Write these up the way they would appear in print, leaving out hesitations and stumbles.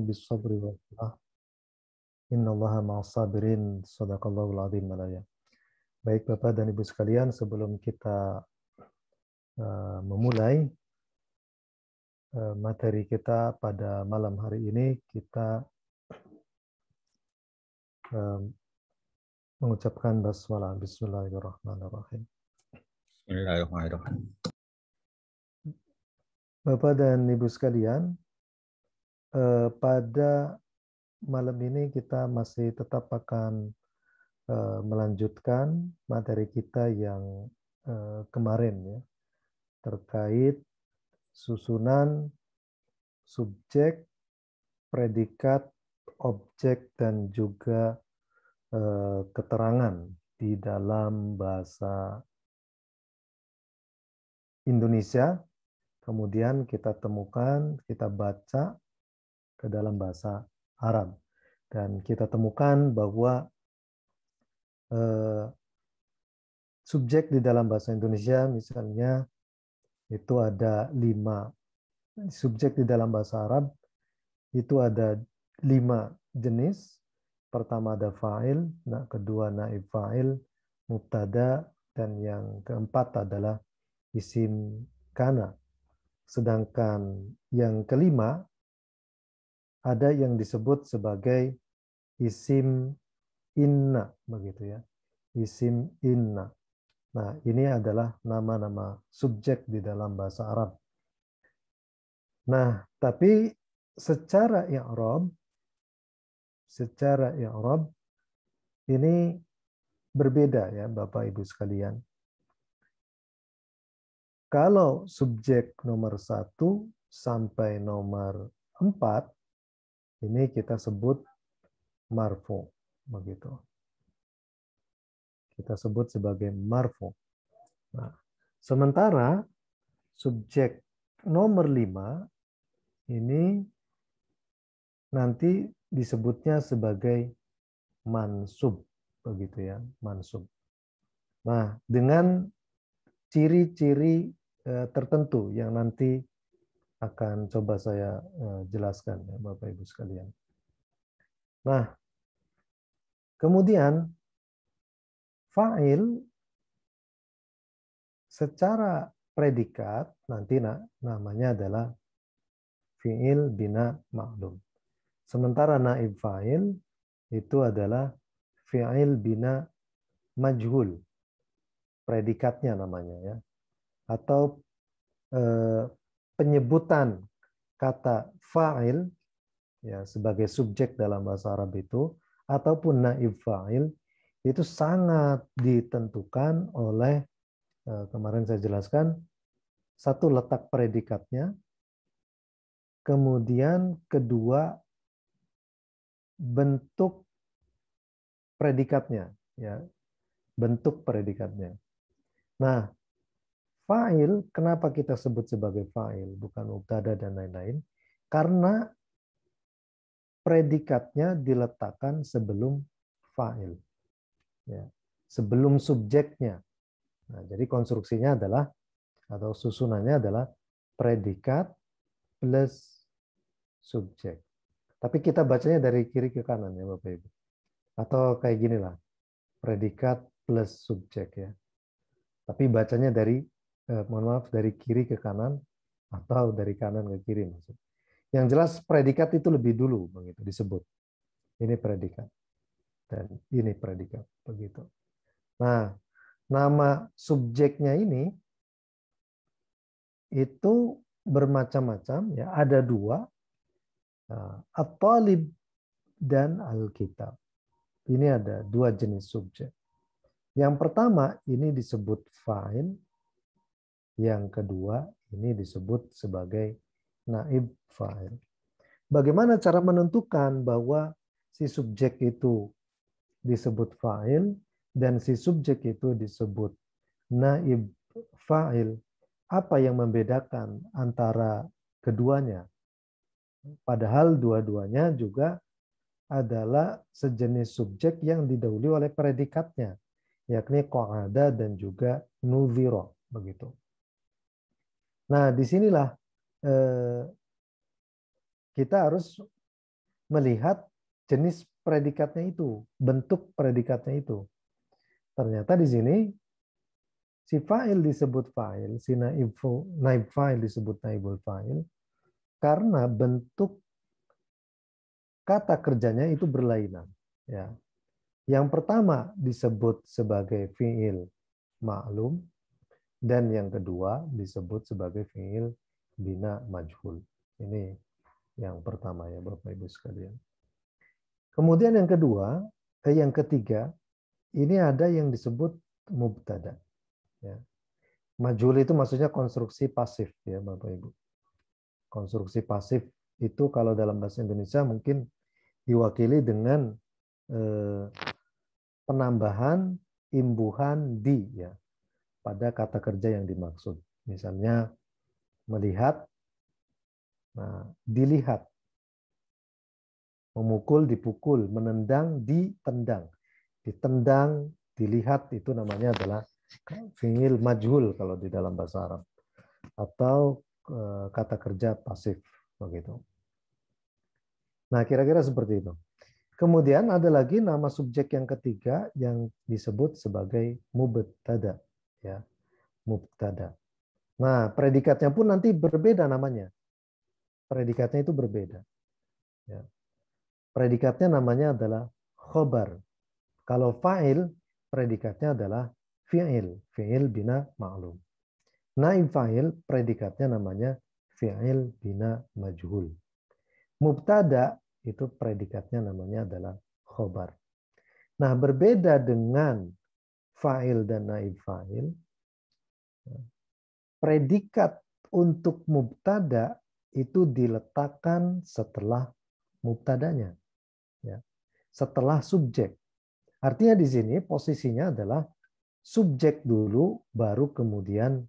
bis-sabri wa salah. Innallaha ma'as sabirin. Shadaqallahul azim. Baik Bapak dan Ibu sekalian, sebelum kita memulai materi kita pada malam hari ini, kita mengucapkan basmalah. Bismillahirrahmanirrahim. Bismillahirrahmanirrahim. Bapak dan Ibu sekalian, pada malam ini kita masih tetap akan melanjutkan materi kita yang kemarin ya, terkait susunan subjek, predikat, objek, dan juga keterangan di dalam bahasa Indonesia. Kemudian kita temukan, kita baca ke dalam bahasa Arab. Dan kita temukan bahwa subjek di dalam bahasa Indonesia misalnya itu ada 5. Subjek di dalam bahasa Arab itu ada 5 jenis. Pertama ada fa'il, kedua naib fa'il, mubtada, dan yang keempat adalah isim kana. Sedangkan yang kelima ada yang disebut sebagai isim inna, begitu ya. Isim inna. Nah, ini adalah nama-nama subjek di dalam bahasa Arab. Nah, tapi secara i'rab ini berbeda ya Bapak Ibu sekalian. Kalau subjek nomor 1 sampai nomor 4 ini kita sebut marfu, begitu. Kita sebut sebagai marfu. Nah, sementara subjek nomor 5 ini nanti disebutnya sebagai mansub, begitu ya, mansub. Nah, dengan ciri-ciri tertentu yang nanti akan coba saya jelaskan ya Bapak Ibu sekalian. Nah, kemudian fa'il secara predikat nanti namanya adalah fi'il bina ma'lum. Sementara naib fa'il itu adalah fi'il bina majhul. Predikatnya namanya ya. Atau penyebutan kata fa'il ya sebagai subjek dalam bahasa Arab itu ataupun naib fa'il itu sangat ditentukan oleh kemarin saya jelaskan, satu letak predikatnya, kemudian kedua bentuk predikatnya ya, bentuk predikatnya. Nah, fa'il, kenapa kita sebut sebagai fa'il, bukan mubtada dan lain-lain? Karena predikatnya diletakkan sebelum fa'il. Ya, sebelum subjeknya. Nah, jadi konstruksinya adalah, atau susunannya adalah predikat plus subjek. Tapi kita bacanya dari kiri ke kanan ya Bapak Ibu. Atau kayak gini lah, predikat plus subjek ya. Tapi bacanya dari dari kiri ke kanan atau dari kanan ke kiri maksud. Yang jelas predikat itu lebih dulu begitu disebut. Ini predikat dan ini predikat begitu. Nah, nama subjeknya ini itu bermacam-macam ya, ada 2, at-talib dan al-kitab. Ini ada 2 jenis subjek. Yang pertama ini disebut fa'il, yang kedua ini disebut sebagai naib fa'il. Bagaimana cara menentukan bahwa si subjek itu disebut fa'il dan si subjek itu disebut naib fa'il? Apa yang membedakan antara keduanya? Padahal dua-duanya juga adalah sejenis subjek yang didahului oleh predikatnya, yakni qa'ada dan juga nuzira, begitu. Nah, disinilah kita harus melihat jenis predikatnya itu, bentuk predikatnya itu. Ternyata di sini si fa'il disebut fa'il, si naib fa'il disebut naibul fa'il, karena bentuk kata kerjanya itu berlainan. Ya. Yang pertama disebut sebagai fi'il ma'lum, dan yang kedua disebut sebagai fi'il bina majhul. Ini yang pertama ya Bapak Ibu sekalian. Kemudian yang kedua, yang ketiga, ini ada yang disebut mubtada. Ya. Majhul itu maksudnya konstruksi pasif ya Bapak Ibu. Konstruksi pasif itu kalau dalam bahasa Indonesia mungkin diwakili dengan penambahan imbuhan di ya pada kata kerja yang dimaksud. Misalnya melihat, nah, dilihat, memukul, dipukul, menendang, ditendang. Ditendang, dilihat itu namanya adalah fi'il majhul kalau di dalam bahasa Arab. Atau kata kerja pasif begitu. Nah, kira-kira seperti itu. Kemudian ada lagi nama subjek yang ketiga yang disebut sebagai mubtada ya. Mubtada. Nah, predikatnya pun nanti berbeda namanya. Predikatnya itu berbeda. Ya. Predikatnya namanya adalah khobar. Kalau fa'il, predikatnya adalah fi'il. Fi'il bina ma'lum. Naib fa'il, predikatnya namanya fi'il bina majhul. Mubtada, itu predikatnya namanya adalah khobar. Nah, berbeda dengan fa'il dan naib fa'il, predikat untuk mubtada itu diletakkan setelah mubtadanya, ya, setelah subjek. Artinya di sini posisinya adalah subjek dulu, baru kemudian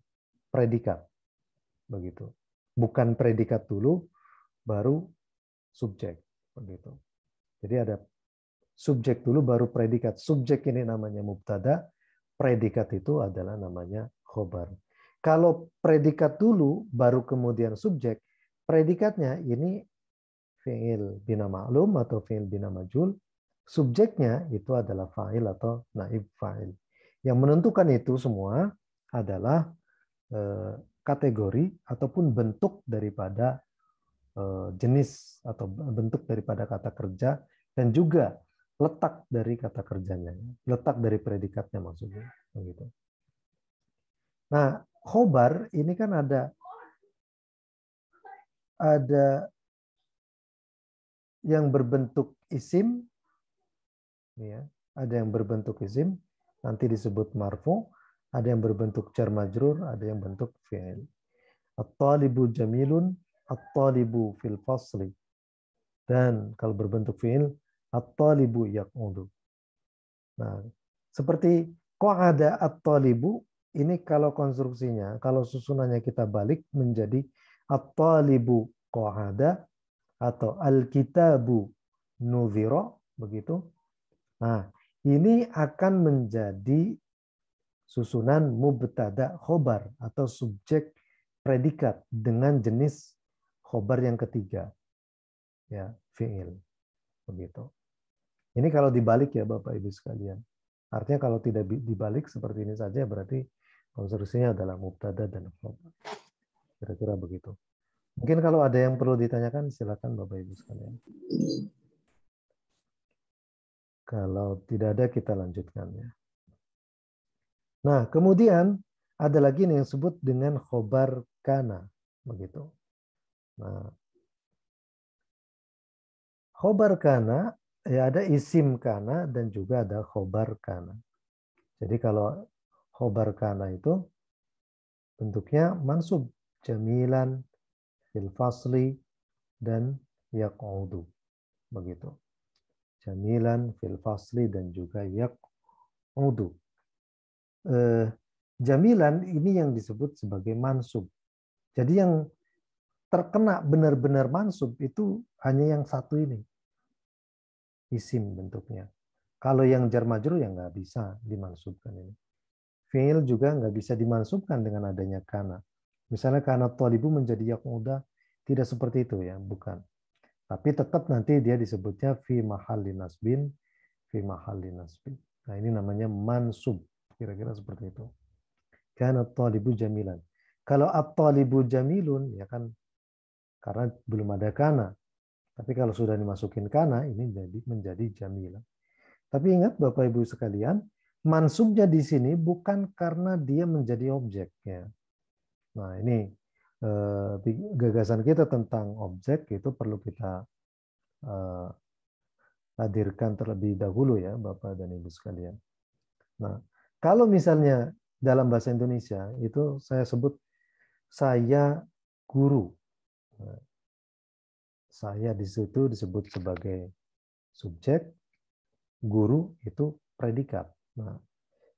predikat, begitu. Bukan predikat dulu, baru subjek, begitu. Jadi ada subjek dulu, baru predikat. Subjek ini namanya mubtada, predikat itu adalah namanya khobar. Kalau predikat dulu, baru kemudian subjek, predikatnya ini fi'il bina ma'lum atau fi'il bina majhul, subjeknya itu adalah fa'il atau naib fa'il. Yang menentukan itu semua adalah kategori ataupun bentuk daripada jenis atau bentuk daripada kata kerja, dan juga letak dari kata kerjanya, letak dari predikatnya maksudnya. Begitu. Nah, khobar ini kan ada yang berbentuk isim, ya, ada yang berbentuk isim, nanti disebut marfu, ada yang berbentuk jar majrur, ada yang bentuk fi'il. At-talibu jamilun, at-talibu fil fasli. Dan kalau berbentuk fi'il, at-talibu yaq'udu. Nah, seperti qa'ada at-talibu, ini kalau konstruksinya, kalau susunannya kita balik menjadi at-talibu qa'ada atau al-kitabu nudhira, begitu. Nah, ini akan menjadi susunan mubtada khobar atau subjek predikat dengan jenis khobar yang ketiga. Ya, fi'il. Begitu. Ini kalau dibalik ya Bapak Ibu sekalian. Artinya kalau tidak dibalik seperti ini saja berarti konstruksinya adalah mubtada dan khobar. Kira-kira begitu. Mungkin kalau ada yang perlu ditanyakan silakan Bapak Ibu sekalian. Kalau tidak ada kita lanjutkan ya. Nah, kemudian ada lagi yang disebut dengan khobar kana, begitu. Nah, khobar kana ya ada isim kana dan juga ada khobar kana. Jadi kalau khobar kana itu bentuknya mansub, jamilan, fil fasli, dan yaq'udu, begitu. Jamilan, fil fasli, dan juga yaq'udu. Jamilan ini yang disebut sebagai mansub. Jadi yang terkena benar-benar mansub itu hanya yang satu ini. Isim bentuknya. Kalau yang jar majrur ya nggak bisa dimansubkan ini. Fi'il juga nggak bisa dimansubkan dengan adanya kana. Misalnya kana thalibu menjadi yaq'uda, tidak seperti itu ya, bukan. Tapi tetap nanti dia disebutnya fi mahalli nasbin, fi mahalli nasbin. Nah, ini namanya mansub. Kira-kira seperti itu. Kana at-talibu jamilan. Kalau at-talibu jamilun, ya kan karena belum ada kana. Tapi kalau sudah dimasukin kana, ini menjadi jamilan. Tapi ingat Bapak Ibu sekalian, mansubnya di sini bukan karena dia menjadi objek. Ya. Nah, ini gagasan kita tentang objek itu perlu kita hadirkan terlebih dahulu ya Bapak dan Ibu sekalian. Nah, kalau misalnya dalam bahasa Indonesia itu saya sebut saya guru. Nah, saya di situ disebut sebagai subjek, guru itu predikat. Nah,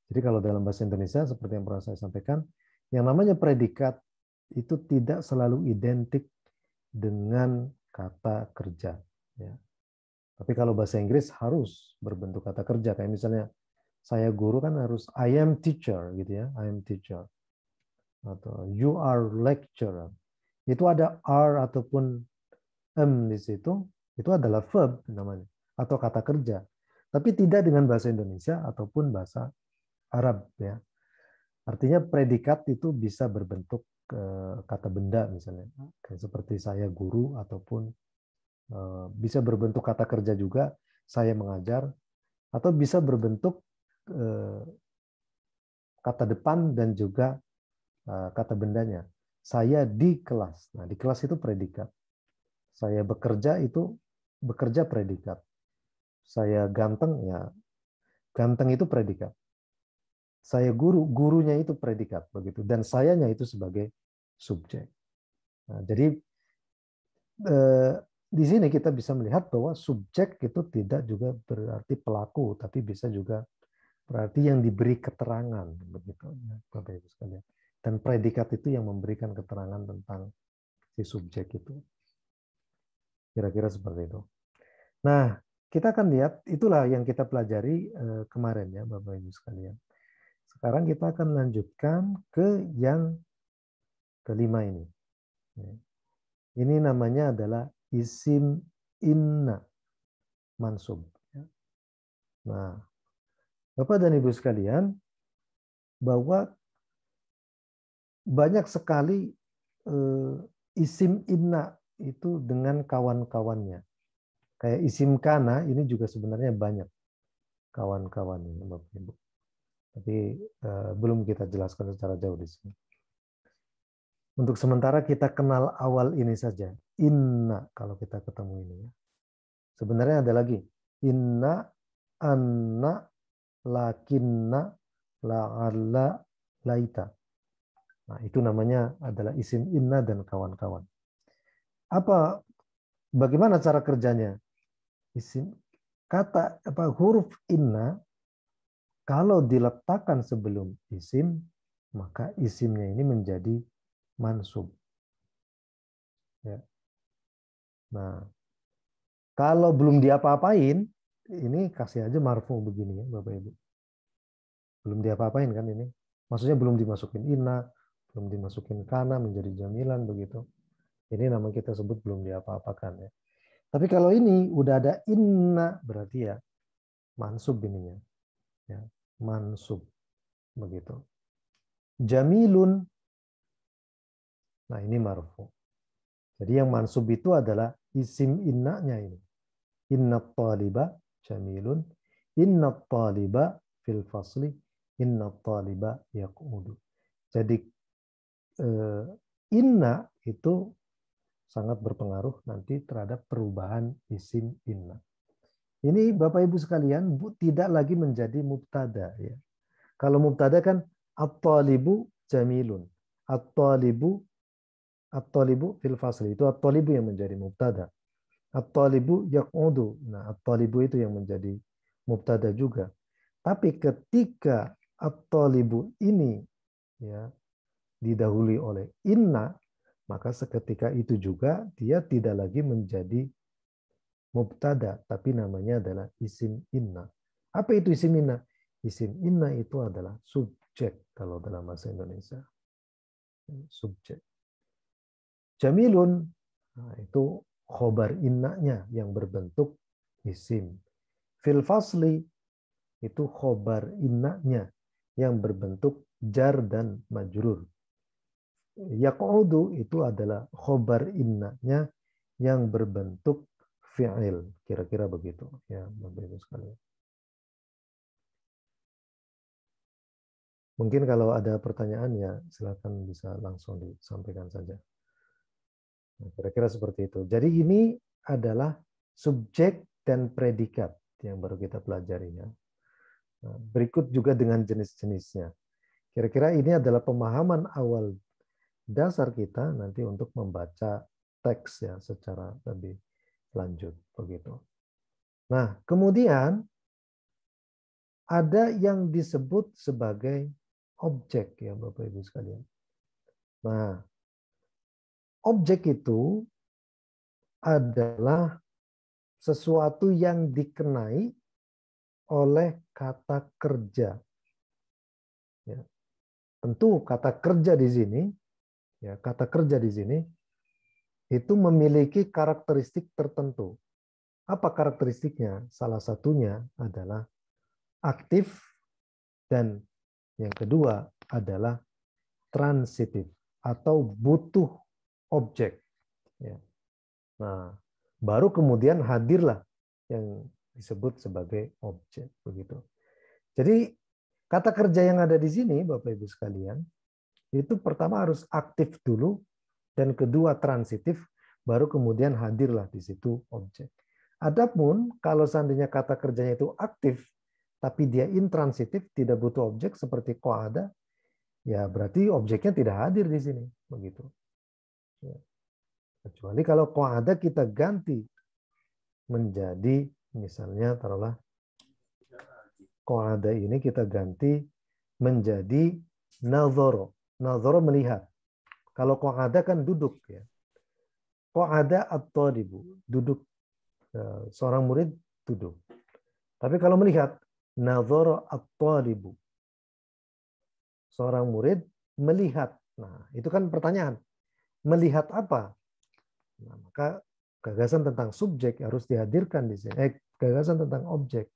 jadi kalau dalam bahasa Indonesia seperti yang pernah saya sampaikan, yang namanya predikat itu tidak selalu identik dengan kata kerja. Ya. Tapi kalau bahasa Inggris harus berbentuk kata kerja. Kayak misalnya saya guru kan harus I am teacher gitu ya, I am teacher. Atau you are lecturer. Itu ada are ataupun di situ, itu adalah verb namanya atau kata kerja. Tapi tidak dengan bahasa Indonesia ataupun bahasa Arab ya. Artinya predikat itu bisa berbentuk kata benda misalnya. Kayak seperti saya guru ataupun bisa berbentuk kata kerja juga, saya mengajar, atau bisa berbentuk kata depan dan juga kata bendanya. Saya di kelas. Nah, di kelas itu predikat. Saya bekerja itu bekerja predikat. Saya ganteng ya ganteng itu predikat. Saya guru, gurunya itu predikat begitu. Dan sayanya itu sebagai subjek. Nah, jadi di sini kita bisa melihat bahwa subjek itu tidak juga berarti pelaku, tapi bisa juga berarti yang diberi keterangan begitu ya, Bapak Ibu sekalian. Dan predikat itu yang memberikan keterangan tentang si subjek itu. Kira-kira seperti itu. Nah, kita akan lihat itulah yang kita pelajari kemarin ya Bapak Ibu sekalian. Sekarang kita akan lanjutkan ke yang kelima ini. Ini namanya adalah isim inna mansub. Nah, Bapak dan Ibu sekalian, bahwa banyak sekali isim inna itu dengan kawan-kawannya. Kayak isim kana ini juga sebenarnya banyak kawan-kawannya, Bapak Ibu. Tapi belum kita jelaskan secara jauh di sini. Untuk sementara kita kenal awal ini saja. Inna kalau kita ketemu ini ya. Sebenarnya ada lagi. Inna, anna, lakinna, la'alla, laita. Nah, itu namanya adalah isim inna dan kawan-kawan. Bagaimana cara kerjanya? Isim huruf inna kalau diletakkan sebelum isim, maka isimnya ini menjadi mansub. Ya. Nah, kalau belum diapa-apain, ini kasih aja marfu begini ya, Bapak Ibu. Belum diapa-apain kan ini. Maksudnya belum dimasukin inna, belum dimasukin kana menjadi jamilan begitu. Ini nama kita sebut belum diapa-apakan ya. Tapi kalau ini udah ada inna berarti ya mansub ininya. Ya, mansub begitu. Jamilun. Nah, ini marfu. Jadi yang mansub itu adalah isim innanya ini. Inna taliba jamilun. Inna taliba fil fasli. Inna taliba yaq'udu. Jadi inna itu sangat berpengaruh nanti terhadap perubahan isim inna. Ini Bapak Ibu sekalian tidak lagi menjadi mubtada ya. Kalau mubtada kan at-talibu jamilun. At-talibu fil fasli. Itu at-talibu yang menjadi mubtada. At-talibu yaq'udu. Nah, at-talibu itu yang menjadi mubtada juga. Tapi ketika at-talibu ini ya didahului oleh inna, maka seketika itu juga dia tidak lagi menjadi mubtada, tapi namanya adalah isim inna. Apa itu isim inna? Isim inna itu adalah subjek kalau dalam bahasa Indonesia. Subjek. Jamilun, nah itu khobar innanya yang berbentuk isim. Fil fasli itu khobar innanya yang berbentuk jar dan majrur. Yaq'udu itu adalah khobar innanya yang berbentuk fi'il. Kira-kira begitu ya Bapak Ibu sekalian. Mungkin kalau ada pertanyaan ya silakan bisa langsung disampaikan saja. Nah, kira-kira seperti itu. Jadi ini adalah subjek dan predikat yang baru kita pelajari ya. Nah, berikut juga dengan jenis-jenisnya. Kira-kira ini adalah pemahaman awal dasar kita nanti untuk membaca teks ya secara lebih lanjut begitu. Nah, kemudian ada yang disebut sebagai objek ya Bapak Ibu sekalian. Nah, objek itu adalah sesuatu yang dikenai oleh kata kerja. Ya. Tentu kata kerja di sini, ya kata kerja di sini itu memiliki karakteristik tertentu. Apa karakteristiknya? Salah satunya adalah aktif dan yang kedua adalah transitif atau butuh objek. Ya. Nah, baru kemudian hadirlah yang disebut sebagai objek begitu. Jadi kata kerja yang ada di sini Bapak Ibu sekalian itu pertama harus aktif dulu dan kedua transitif baru kemudian hadirlah di situ objek. Adapun kalau seandainya kata kerjanya itu aktif tapi dia intransitif tidak butuh objek seperti qa'ada ya berarti objeknya tidak hadir di sini begitu. Ya. Kecuali kalau qa'ada kita ganti menjadi misalnya taruhlah qa'ada ini kita ganti menjadi nazara. Nazara melihat. Kalau qa'ada kan duduk ya. Qa'ada at-talibu, duduk. Seorang murid duduk. Tapi kalau melihat nazara at-talibu. Seorang murid melihat. Nah, itu kan pertanyaan. Melihat apa? Nah, maka gagasan tentang subjek harus dihadirkan di sini. Gagasan tentang objek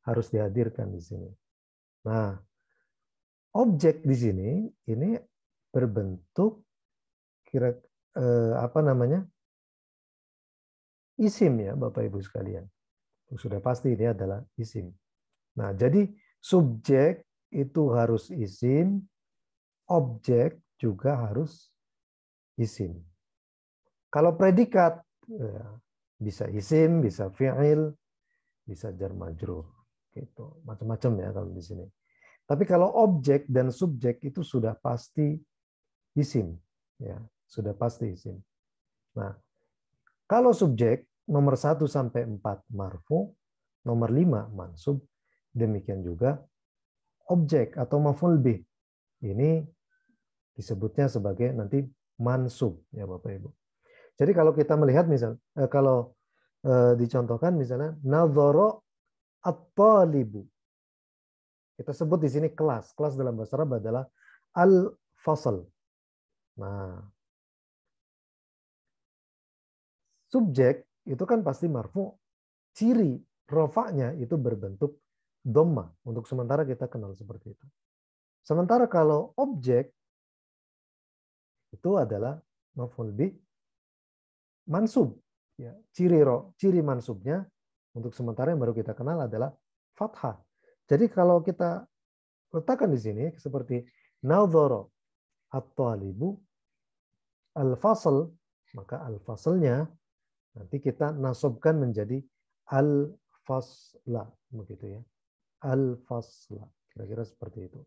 harus dihadirkan di sini. Nah, objek di sini ini berbentuk apa namanya? Isim ya, Bapak Ibu sekalian. Sudah pasti ini adalah isim. Nah, jadi subjek itu harus isim, objek juga harus isim. Kalau predikat ya, bisa isim, bisa fi'il, bisa jar majrur gitu. Macam-macam ya kalau di sini. Tapi kalau objek dan subjek itu sudah pasti isim ya, sudah pasti isim. Nah, kalau subjek nomor 1 sampai 4 marfu, nomor 5 mansub, demikian juga objek atau maf'ul bih. Ini disebutnya sebagai nanti mansub ya Bapak Ibu. Jadi kalau kita melihat kalau dicontohkan misalnya nadhara at-talibu. Kita sebut di sini kelas. Kelas dalam bahasa Arab adalah al-fasl. Nah, subjek itu kan pasti marfu. Ciri rofaknya itu berbentuk dhamma. Untuk sementara kita kenal seperti itu. Sementara kalau objek itu adalah maf'ul bih mansub. Ya, ciri mansubnya untuk sementara yang baru kita kenal adalah fathah. Jadi kalau kita letakkan di sini seperti nadhara at-talibu al-fasl, maka al-faslnya nanti kita nasabkan menjadi al-fasla begitu ya. Al-fasla. Kira-kira seperti itu.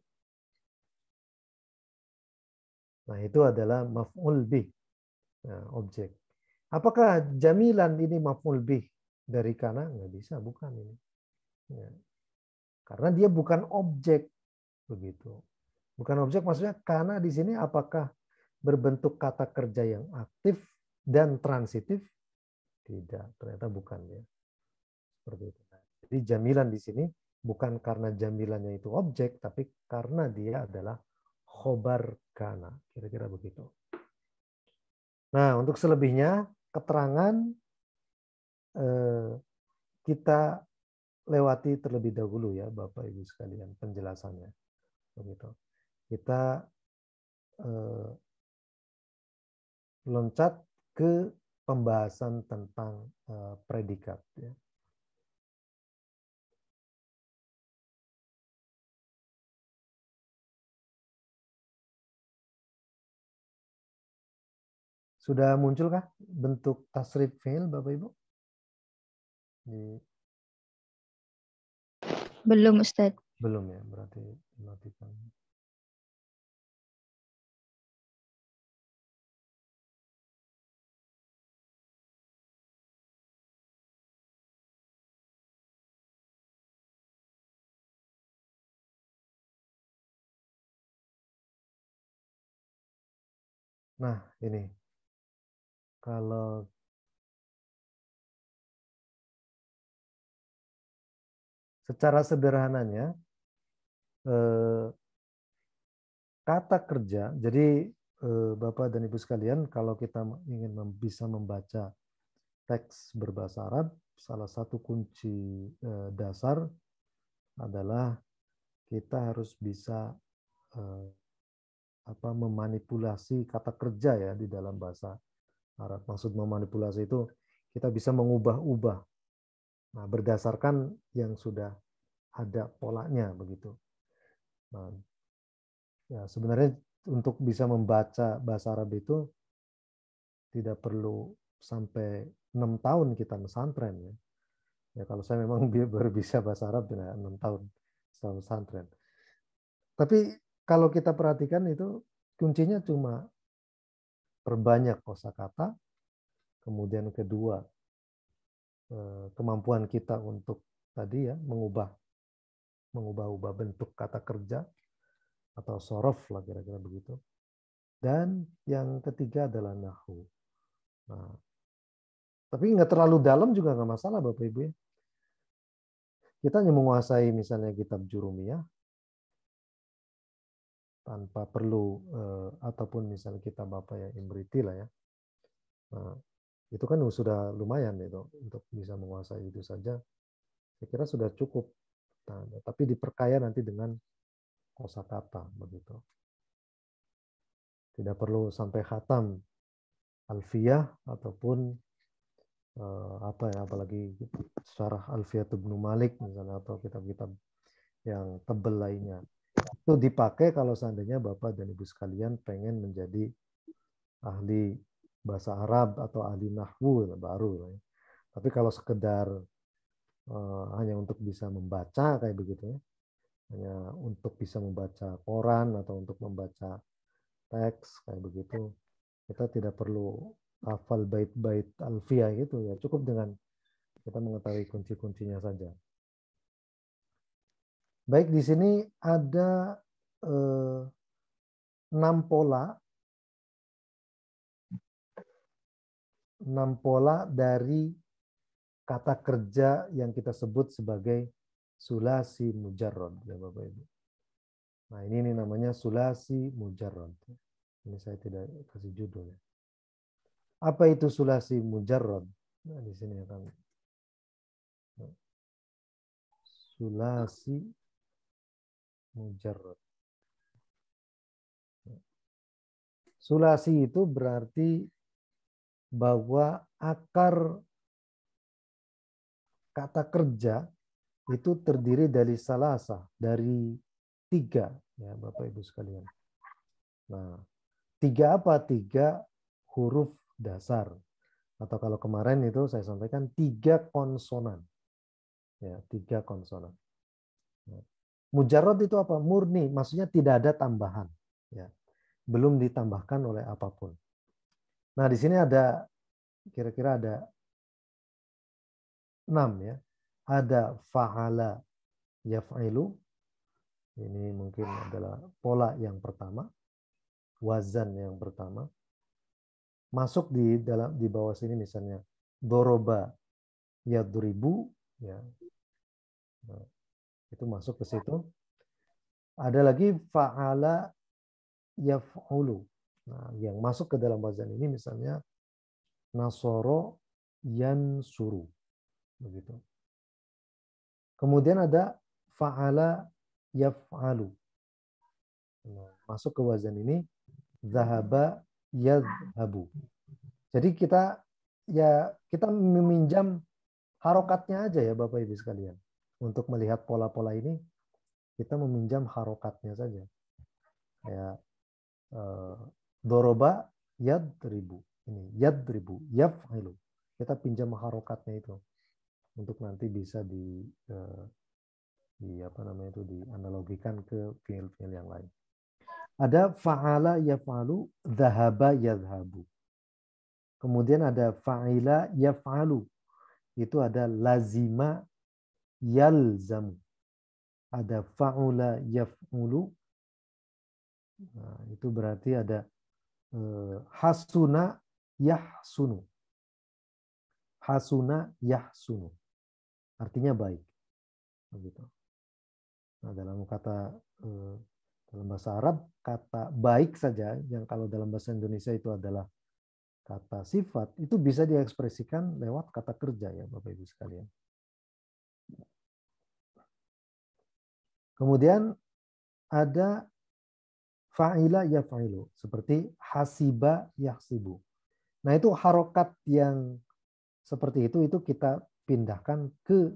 Nah, itu adalah maf'ul bih. Nah, objek. Apakah jamilan ini maf'ul bih dari kana? Nggak bisa, bukan ini. Ya. Karena dia bukan objek begitu. Bukan objek maksudnya kana di sini apakah berbentuk kata kerja yang aktif dan transitif? Tidak, ternyata bukan ya. Seperti itu. Jadi jamilan di sini bukan karena jamilannya itu objek, tapi karena dia adalah khobar kana. Kira-kira begitu. Nah, untuk selebihnya keterangan kita lewati terlebih dahulu ya Bapak Ibu sekalian penjelasannya. Begitu. Kita loncat ke pembahasan tentang predikat. Ya. Sudah munculkah bentuk tasrif fi'il Bapak Ibu? Belum, Ustaz. Belum ya, berarti dimatikan. Nah, ini. Kalau secara sederhananya, kata kerja, jadi Bapak dan Ibu sekalian, kalau kita ingin bisa membaca teks berbahasa Arab, salah satu kunci dasar adalah kita harus bisa memanipulasi kata kerja ya di dalam bahasa Arab. Maksud memanipulasi itu kita bisa mengubah-ubah, nah, berdasarkan yang sudah ada polanya begitu. Nah, ya sebenarnya untuk bisa membaca bahasa Arab itu tidak perlu sampai 6 tahun kita pesantren ya. Ya kalau saya memang baru bisa bahasa Arab ya 6 tahun setelah pesantren. Tapi kalau kita perhatikan itu kuncinya cuma perbanyak kosakata, kemudian kedua kemampuan kita untuk tadi ya mengubah-ubah bentuk kata kerja atau sorof lah kira-kira begitu. Dan yang ketiga adalah nahu. Nah, tapi nggak terlalu dalam juga nggak masalah Bapak Ibu ya. Kita hanya menguasai misalnya kitab Jurumiyah tanpa perlu ataupun misalnya kitab apa ya Imriti lah ya. Nah, itu kan sudah lumayan itu untuk bisa menguasai itu saja. Saya kira sudah cukup. Nah, tapi diperkaya nanti dengan kosakata begitu. Tidak perlu sampai khatam alfiyah ataupun apalagi syarah Alfiyah Ibnu Malik misalnya atau kitab-kitab yang tebal lainnya. Itu dipakai kalau seandainya Bapak dan Ibu sekalian pengen menjadi ahli bahasa Arab atau ahli nahwu baru. Tapi kalau sekedar hanya untuk bisa membaca kayak begitu ya, hanya untuk bisa membaca koran atau untuk membaca teks kayak begitu, kita tidak perlu hafal bait-bait alfiyah gitu ya, cukup dengan kita mengetahui kunci-kuncinya saja. Baik, di sini ada 6 pola dari kata kerja yang kita sebut sebagai sulasi mujarrad ya Bapak Ibu. Nah, ini namanya sulasi mujarrad. Ini saya tidak kasih judul ya. Apa itu sulasi mujarrad? Nah, di sini akan sulasi mujarrad. Sulasi itu berarti bahwa akar kata kerja itu terdiri dari salasa, dari 3 ya Bapak Ibu sekalian. Nah, 3 apa? 3 huruf dasar. Atau kalau kemarin itu saya sampaikan 3 konsonan. Ya, 3 konsonan. Mujarrad itu apa? Murni, maksudnya tidak ada tambahan. Ya, belum ditambahkan oleh apapun. Nah, di sini ada kira-kira ada 6 ya. Ada fa'ala yaf'ilu. Ini mungkin adalah pola yang pertama. Wazan yang pertama. Masuk di bawah sini misalnya doroba yadribu ya. Nah, itu masuk ke situ. Ada lagi fa'ala yaf'ulu. Nah, yang masuk ke dalam wazan ini misalnya nasoro yansuru. begitu. Kemudian ada fa'ala yaf'alu. Nah, masuk ke wazan ini zahaba yadhabu. Jadi kita meminjam harokatnya aja ya Bapak Ibu sekalian. Untuk melihat pola-pola ini kita meminjam harokatnya saja. Kayak doroba yadribu. Ini yadribu, yaf'ilu. Kita pinjam harokatnya itu untuk nanti bisa dianalogikan ke fiil-fiil yang lain. Ada fa'ala yaf'alu, dhahaba yadhabu. Kemudian ada fa'ila yaf'alu. Itu ada lazima yalzamu. Ada fa'ula yaf'ulu. Nah, itu berarti ada hasuna yahsunu. Hasuna yahsunu. Artinya baik. Begitu. Nah, dalam bahasa Arab, kata baik saja, yang kalau dalam bahasa Indonesia itu adalah kata sifat, itu bisa diekspresikan lewat kata kerja ya Bapak Ibu sekalian. Kemudian ada fa'ila yaf'ilu, seperti hasiba yahsibu. Nah, itu harokat yang seperti itu kita pindahkan ke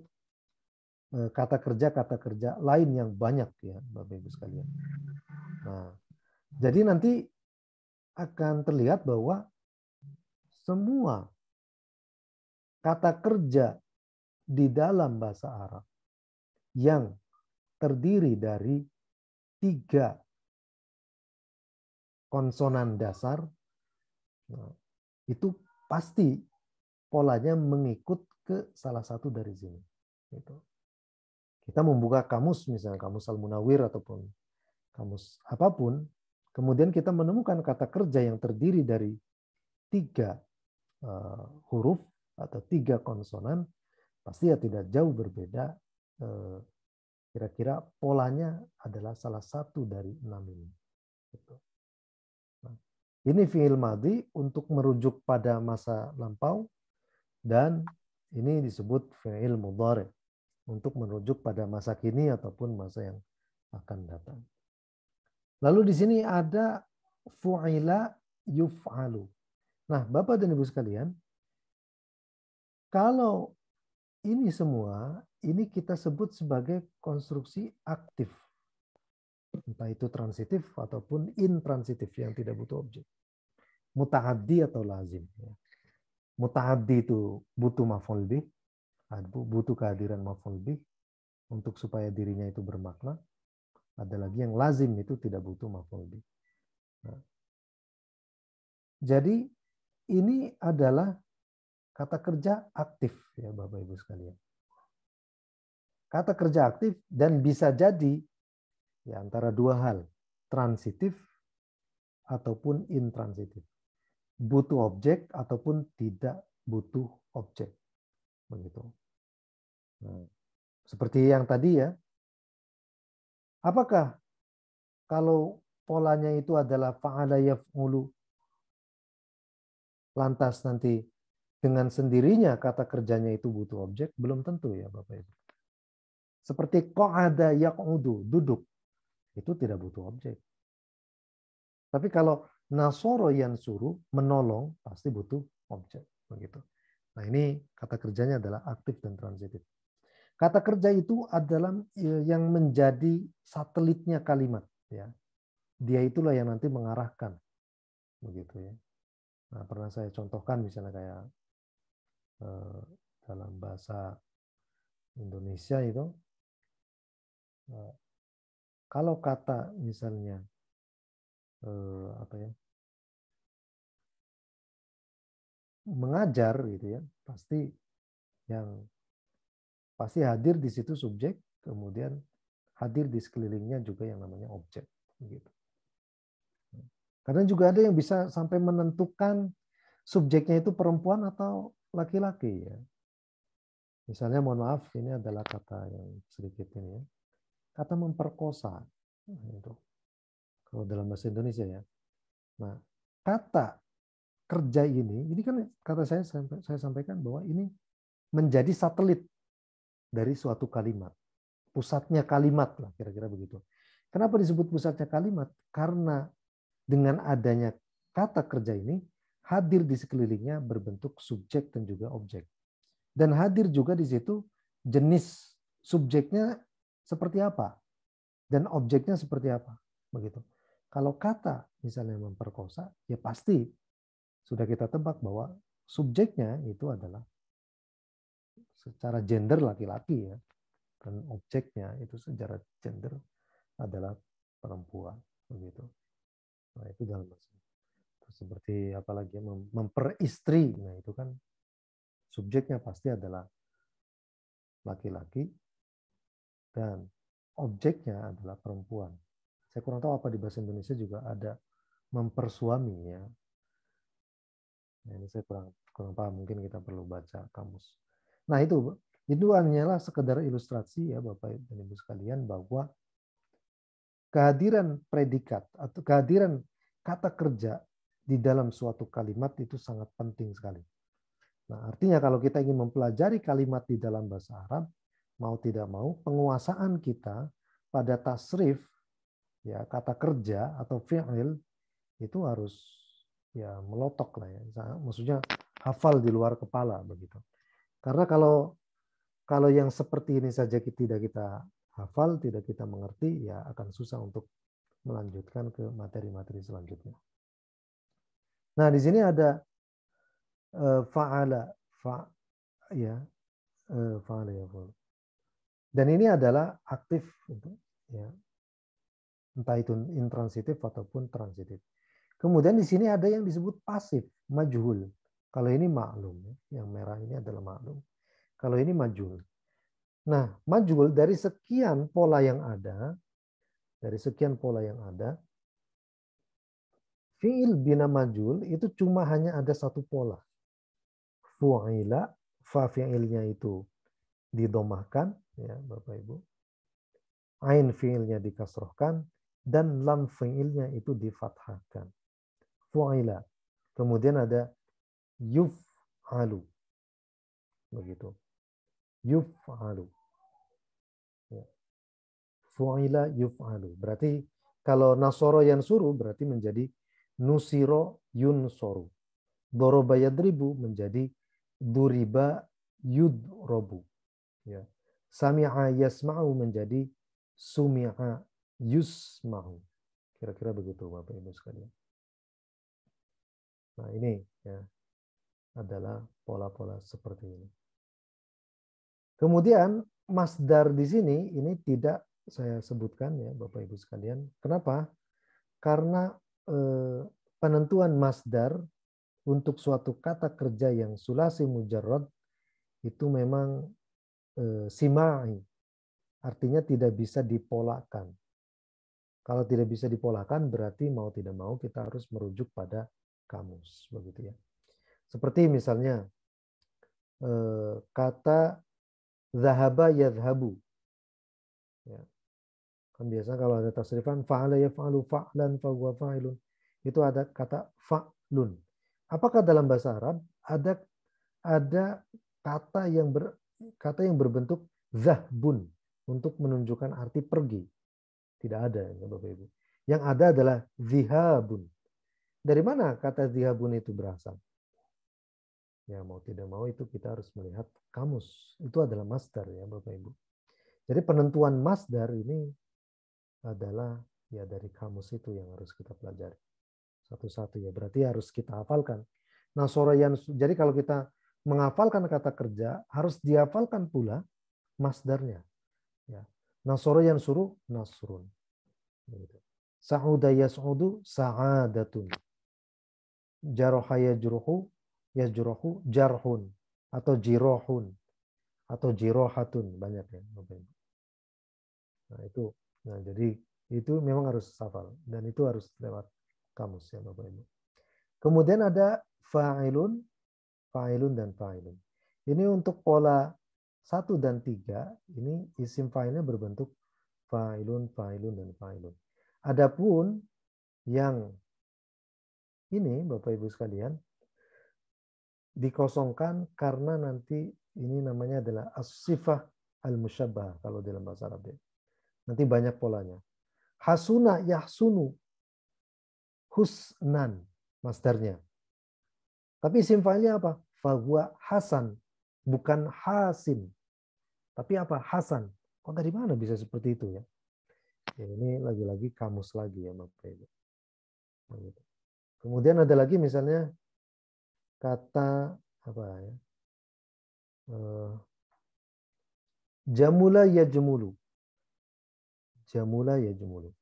kata kerja lain yang banyak ya Bapak Ibu sekalian. Nah, jadi nanti akan terlihat bahwa semua kata kerja di dalam bahasa Arab yang terdiri dari 3 konsonan dasar, nah, itu pasti polanya mengikut ke salah satu dari sini. Gitu. Kita membuka kamus, misalnya kamus Al-Munawwir ataupun kamus apapun, kemudian kita menemukan kata kerja yang terdiri dari 3 huruf atau 3 konsonan, pasti ya tidak jauh berbeda. Kira-kira polanya adalah salah satu dari 6 ini. Nah, ini fi'il madhi untuk merujuk pada masa lampau, dan ini disebut fi'il mudhari untuk merujuk pada masa kini ataupun masa yang akan datang. Lalu di sini ada fu'ila yuf'alu. Nah, Bapak dan Ibu sekalian, kalau ini semua, ini kita sebut sebagai konstruksi aktif. Entah itu transitif ataupun intransitif yang tidak butuh objek. Muta'addi atau lazim. Muta'addi itu butuh maf'ul bih, butuh kehadiran maf'ul bih untuk supaya dirinya itu bermakna. Ada lagi yang lazim, itu tidak butuh maf'ul bih. Nah, jadi ini adalah kata kerja aktif ya Bapak Ibu sekalian. Kata kerja aktif dan bisa jadi ya antara 2 hal, transitif ataupun intransitif. Butuh objek ataupun tidak butuh objek. Begitu. Nah, seperti yang tadi ya. Apakah kalau polanya itu adalah fa'ala yaf'ulu, lantas nanti dengan sendirinya kata kerjanya itu butuh objek? Belum tentu ya Bapak Ibu. Seperti qa'ada yaq'udu, duduk. Itu tidak butuh objek. Tapi kalau nasoro yansuru, menolong, pasti butuh objek. Begitu. Nah, ini kata kerjanya adalah aktif dan transitif. Kata kerja itu adalah yang menjadi satelitnya kalimat. Ya. Dia itulah yang nanti mengarahkan. Begitu ya. Nah, pernah saya contohkan misalnya kayak dalam bahasa Indonesia itu, kalau kata misalnya mengajar gitu ya, pasti hadir di situ subjek, kemudian hadir di sekelilingnya juga yang namanya objek. Gitu. Karena juga ada yang bisa sampai menentukan subjeknya itu perempuan atau laki-laki ya. Misalnya mohon maaf, ini adalah kata yang sedikit ini ya. Kata memperkosa. Nah, itu. Kalau dalam bahasa Indonesia ya. Nah, kata kerja ini kan kata saya sampaikan bahwa ini menjadi satelit dari suatu kalimat. Pusatnya kalimat lah, kira-kira begitu. Kenapa disebut pusatnya kalimat? Karena dengan adanya kata kerja ini, hadir di sekelilingnya berbentuk subjek dan juga objek. Dan hadir juga di situ jenis subjeknya seperti apa dan objeknya seperti apa, begitu. Kalau kata misalnya memperkosa, ya pasti sudah kita tebak bahwa subjeknya itu adalah secara gender laki-laki ya, dan objeknya itu secara gender adalah perempuan, begitu. Nah itu dalam bahasa. Seperti apalagi memperistri, nah itu kan subjeknya pasti adalah laki-laki dan objeknya adalah perempuan. Saya kurang tahu apa di bahasa Indonesia juga ada mempersuami ya. Nah, ini saya kurang paham, mungkin kita perlu baca kamus. Nah itu hanyalah sekedar ilustrasi ya Bapak dan Ibu sekalian bahwa kehadiran predikat atau kehadiran kata kerja di dalam suatu kalimat itu sangat penting sekali. Nah, artinya kalau kita ingin mempelajari kalimat di dalam bahasa Arab, mau tidak mau penguasaan kita pada tasrif ya kata kerja atau fi'il itu harus ya melotok lah ya. Maksudnya hafal di luar kepala begitu. Karena kalau yang seperti ini saja tidak kita hafal, tidak kita mengerti, ya akan susah untuk melanjutkan ke materi-materi selanjutnya. Nah, di sini ada fa'ala, ya, fa'ala ya. Dan ini adalah aktif ya, entah itu intransitif ataupun transitif. Kemudian di sini ada yang disebut pasif, majhul. Kalau ini maklum, yang merah ini adalah maklum. Kalau ini majhul. Nah, majhul dari sekian pola yang ada, fi'il bina majhul itu cuma hanya ada satu pola. Fu'ila, fa fi'ilnya itu didomahkan, ya Bapak Ibu. Ain fi'ilnya dikasrohkan, dan lam fi'ilnya itu difathahkan. Fu'ila. Kemudian ada yuf'alu. Begitu. Yuf'alu. Ya. Fu'ila yuf'alu. Berarti kalau nasoro yansuru berarti menjadi nusiro yunsoru. Doroba yadribu menjadi duriba yudrobu. Ya. Sami'a yasma'u menjadi sumi'a yusma'u. Kira-kira begitu Bapak Ibu sekalian. Nah ini ya adalah pola-pola seperti ini. Kemudian masdar di sini ini tidak saya sebutkan ya Bapak Ibu sekalian. Kenapa? Karena penentuan masdar untuk suatu kata kerja yang sulasi mujarrad itu memang simai. Artinya tidak bisa dipolakan. Kalau tidak bisa dipolakan berarti mau tidak mau kita harus merujuk pada kamus, begitu ya. Seperti misalnya kata zahaba yadhhabu. Ya. Kan biasa kalau ada tasrifan fa'ala yaf'alu fa'lan fa huwa fa'ilun. Itu ada kata fa'lun. Apakah dalam bahasa Arab ada kata yang berbentuk zahbun untuk menunjukkan arti pergi? Tidak ada ya Bapak Ibu. Yang ada adalah zihabun. Dari mana kata zihabun itu berasal? Ya mau tidak mau itu kita harus melihat kamus. Itu adalah masdar ya Bapak Ibu. Jadi penentuan masdar ini adalah ya dari kamus itu yang harus kita pelajari. Satu-satu ya. Berarti harus kita hafalkan. Nah, jadi kalau kita menghafalkan kata kerja harus dihafalkan pula masdarnya. Ya. Nasoro yansuru nasrun. Sa'uda yas'udu sa'adatun. Jaroha yajruhu jarhun. Atau jirohun. Atau jirohatun. Banyak ya. Nah itu. Nah jadi itu memang harus hafal. Dan itu harus lewat kamus ya Bapak Ibu. Kemudian ada fa'ilun, fa'ilun dan fa'ilun. Ini untuk pola 1 dan 3, ini isim fa'ilnya berbentuk fa'ilun, fa'ilun, dan fa'ilun. Adapun yang ini Bapak Ibu sekalian dikosongkan karena nanti Ini namanya adalah as-sifah al-musyabbah kalau dalam bahasa Arab. Nanti banyak polanya. Hasuna yahsunu husnan masdarnya. Tapi isim fa'ilnya apa? Fahuwa hasan, bukan hasin. Tapi apa? Hasan. Oh, dari mana bisa seperti itu ya? Ya, ini lagi-lagi kamus lagi ya Bapak Ibu. Kemudian ada lagi misalnya kata apa ya? Jamula yajmulu. Jamula yajmulu.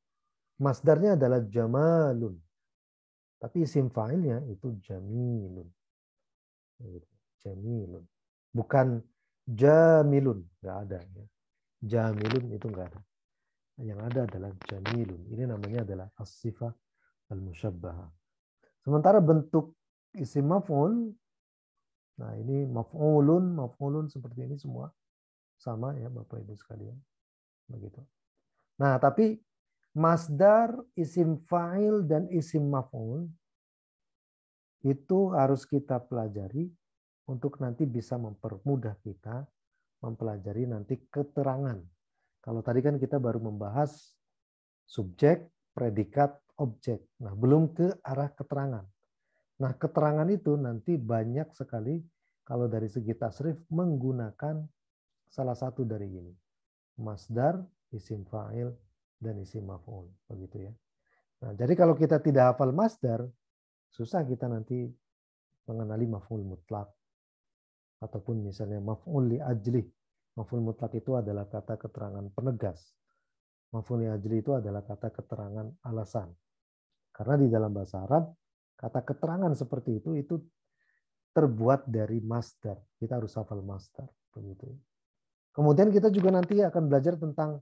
Masdarnya adalah jamalun. Tapi isim fa'ilnya itu jamilun. Jamilun. Bukan jamilun. Nggak ada. Ya. Jamilun itu nggak ada. Yang ada adalah jamilun. Ini namanya adalah as-sifah al-musyabbahah. Sementara bentuk isim maf'ul, nah ini maf'ulun seperti ini semua sama ya Bapak Ibu sekalian. Begitu. Nah, tapi masdar, isim fa'il dan isim maf'ul itu harus kita pelajari untuk nanti bisa mempermudah kita mempelajari nanti keterangan. Kalau tadi kan kita baru membahas subjek, predikat, objek. Nah, belum ke arah keterangan. Nah, keterangan itu nanti banyak sekali kalau dari segi tasrif menggunakan salah satu dari ini. Masdar, isim fa'il, dan isim maf'ul. Begitu ya. Nah, jadi kalau kita tidak hafal masdar, susah kita nanti mengenali maf'ul mutlak. Ataupun misalnya maf'ul li ajli. Maf'ul mutlak itu adalah kata keterangan penegas. Maf'ul li ajli itu adalah kata keterangan alasan. Karena di dalam bahasa Arab, kata keterangan seperti itu terbuat dari masdar. Kita harus hafal masdar. Begitu. Kemudian kita juga nanti akan belajar tentang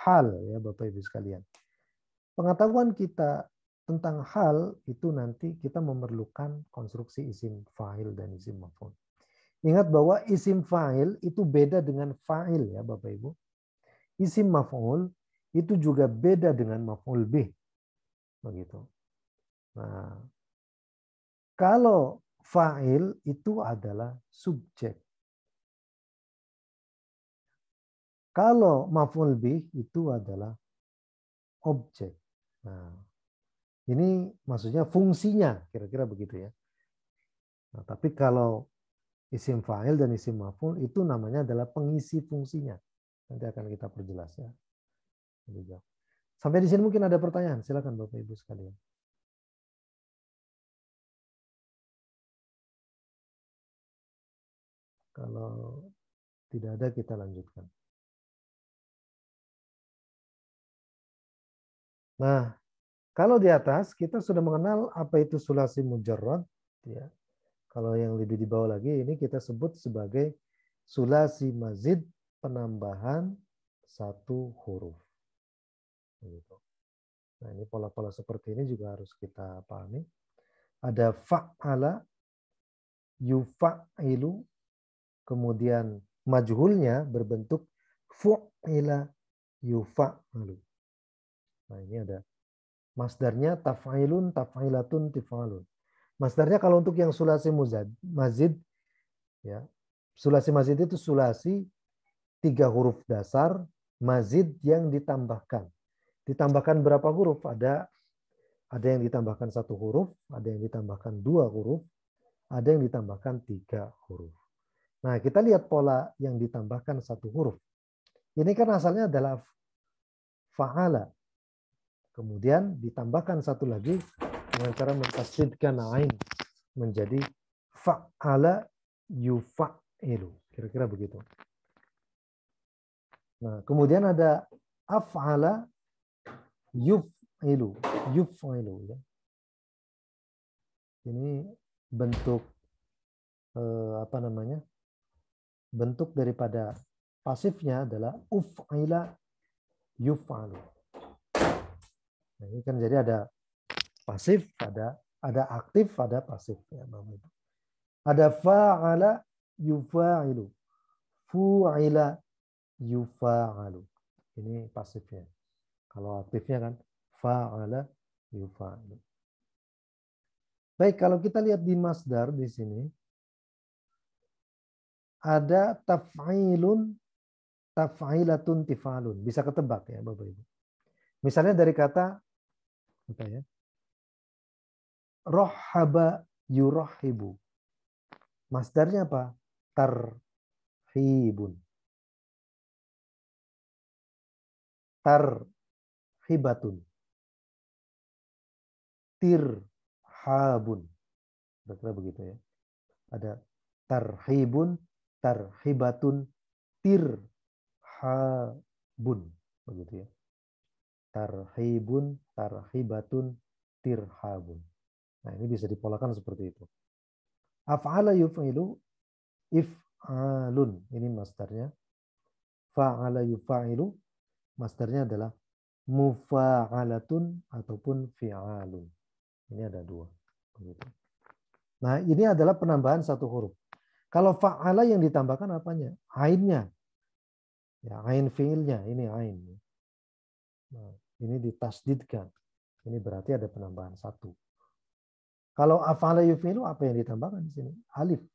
hal ya Bapak Ibu sekalian. Pengetahuan kita tentang hal itu nanti kita memerlukan konstruksi isim fa'il dan isim maf'ul. Ingat bahwa isim fa'il itu beda dengan fa'il ya Bapak Ibu. Isim maf'ul itu juga beda dengan maf'ul bih. Begitu. Nah, kalau fa'il itu adalah subjek. Kalau maf'ul bih itu adalah objek. Nah, ini maksudnya fungsinya, kira-kira begitu ya. Nah, tapi kalau isim fa'il dan isim maf'ul itu namanya adalah pengisi fungsinya. Nanti akan kita perjelas ya. Sampai di sini mungkin ada pertanyaan. Silakan Bapak Ibu sekalian. Kalau tidak ada kita lanjutkan. Nah, kalau di atas kita sudah mengenal apa itu sulasi mujarrad ya. Kalau yang lebih di bawah lagi ini kita sebut sebagai sulasi mazid penambahan satu huruf. Gitu. Nah, ini pola-pola seperti ini juga harus kita pahami. Ada fa'ala, yufa'ilu, kemudian majhulnya berbentuk fu'ila, yufa'alu. Nah, ini ada masdarnya taf'ilun, taf'ilatun, tif'alun. Masdarnya kalau untuk yang sulasi mazid, ya, sulasi mazid itu sulasi 3 huruf dasar mazid yang ditambahkan. Ditambahkan berapa huruf? Ada yang ditambahkan 1 huruf, ada yang ditambahkan 2 huruf, ada yang ditambahkan 3 huruf. Nah, kita lihat pola yang ditambahkan 1 huruf. Ini kan asalnya adalah fa'ala. Kemudian ditambahkan 1 lagi dengan cara mentasydidkan ain menjadi fa'ala yufa'ilu. Kira-kira begitu. Nah, kemudian ada af'ala yuf'ilu. Yuf'ilu ya. Ini bentuk apa namanya? Bentuk daripada pasifnya adalah uf'ila yuf'alu. Nah, ini kan jadi ada pasif, ada aktif, ada pasif ya, Bapak. Ada fa'ala yufa'ilu. Fu'ila yufa'alu. Ini pasifnya. Kalau aktifnya kan fa'ala yufa'alu. Baik, kalau kita lihat di masdar di sini ada taf'ilun, taf'ilatun, tif'alun. Bisa ketebak ya Bapak Ibu. Misalnya dari kata apa ya? Rohaba yurohibu. Masdarnya apa? Tarhibun. Tarhibatun. Tirhabun. Kira-kira begitu ya. Ada tarhibun, tarhibatun, tirhabun. Begitu ya. Tarhibun, tarhibatun, tirhabun. Nah, ini bisa dipolakan seperti itu. Af'ala yuf'ilu, if'alun. Ini masdarnya. Fa'ala yuf'ilu, masdarnya adalah mufa'alatun ataupun fi'alun. Ini ada dua. Begitu. Nah, ini adalah penambahan satu huruf. Kalau fa'ala yang ditambahkan apanya? Ainnya. Ya, ain fi'ilnya. Ini ain. Nah, ini ditasdidkan. Ini berarti ada penambahan satu. Kalau af'ala yuf'ilu, apa yang ditambahkan di sini? Alif.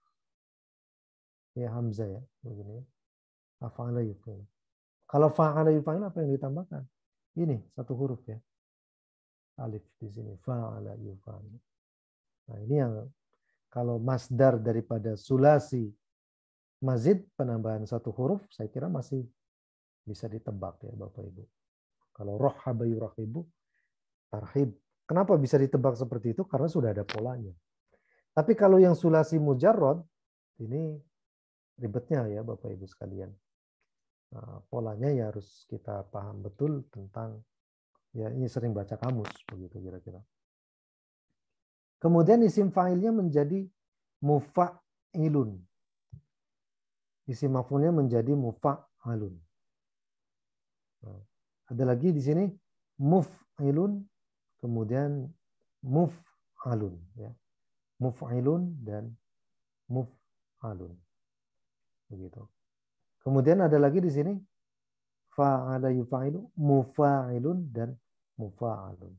Ya, hamzah ya. Begini. Af'ala yuf'ilu. Kalau fa'ala yuf'ilu, apa yang ditambahkan? Ini satu huruf ya. Alif di sini. Fa'ala yuf'ilu. Nah, ini yang kalau masdar daripada sulasi mazid penambahan satu huruf, saya kira masih bisa ditebak ya Bapak Ibu. Kalau rohaba yurahibu, tarhib. Kenapa bisa ditebak seperti itu? Karena sudah ada polanya. Tapi kalau yang sulasi mujarrad, ini ribetnya ya Bapak Ibu sekalian. Nah, polanya ya harus kita paham betul tentang, ya ini sering baca kamus, begitu kira-kira. Kemudian isim fa'ilnya menjadi mufa'ilun. Isim maf'ulnya menjadi mufa'alun. Nah, ada lagi di sini muf'ilun, kemudian muf'alun. Ya. Muf'ilun dan muf'alun. Begitu. Kemudian ada lagi di sini fa'ala yufa'ilu, mufa'ilun dan mufa'alun.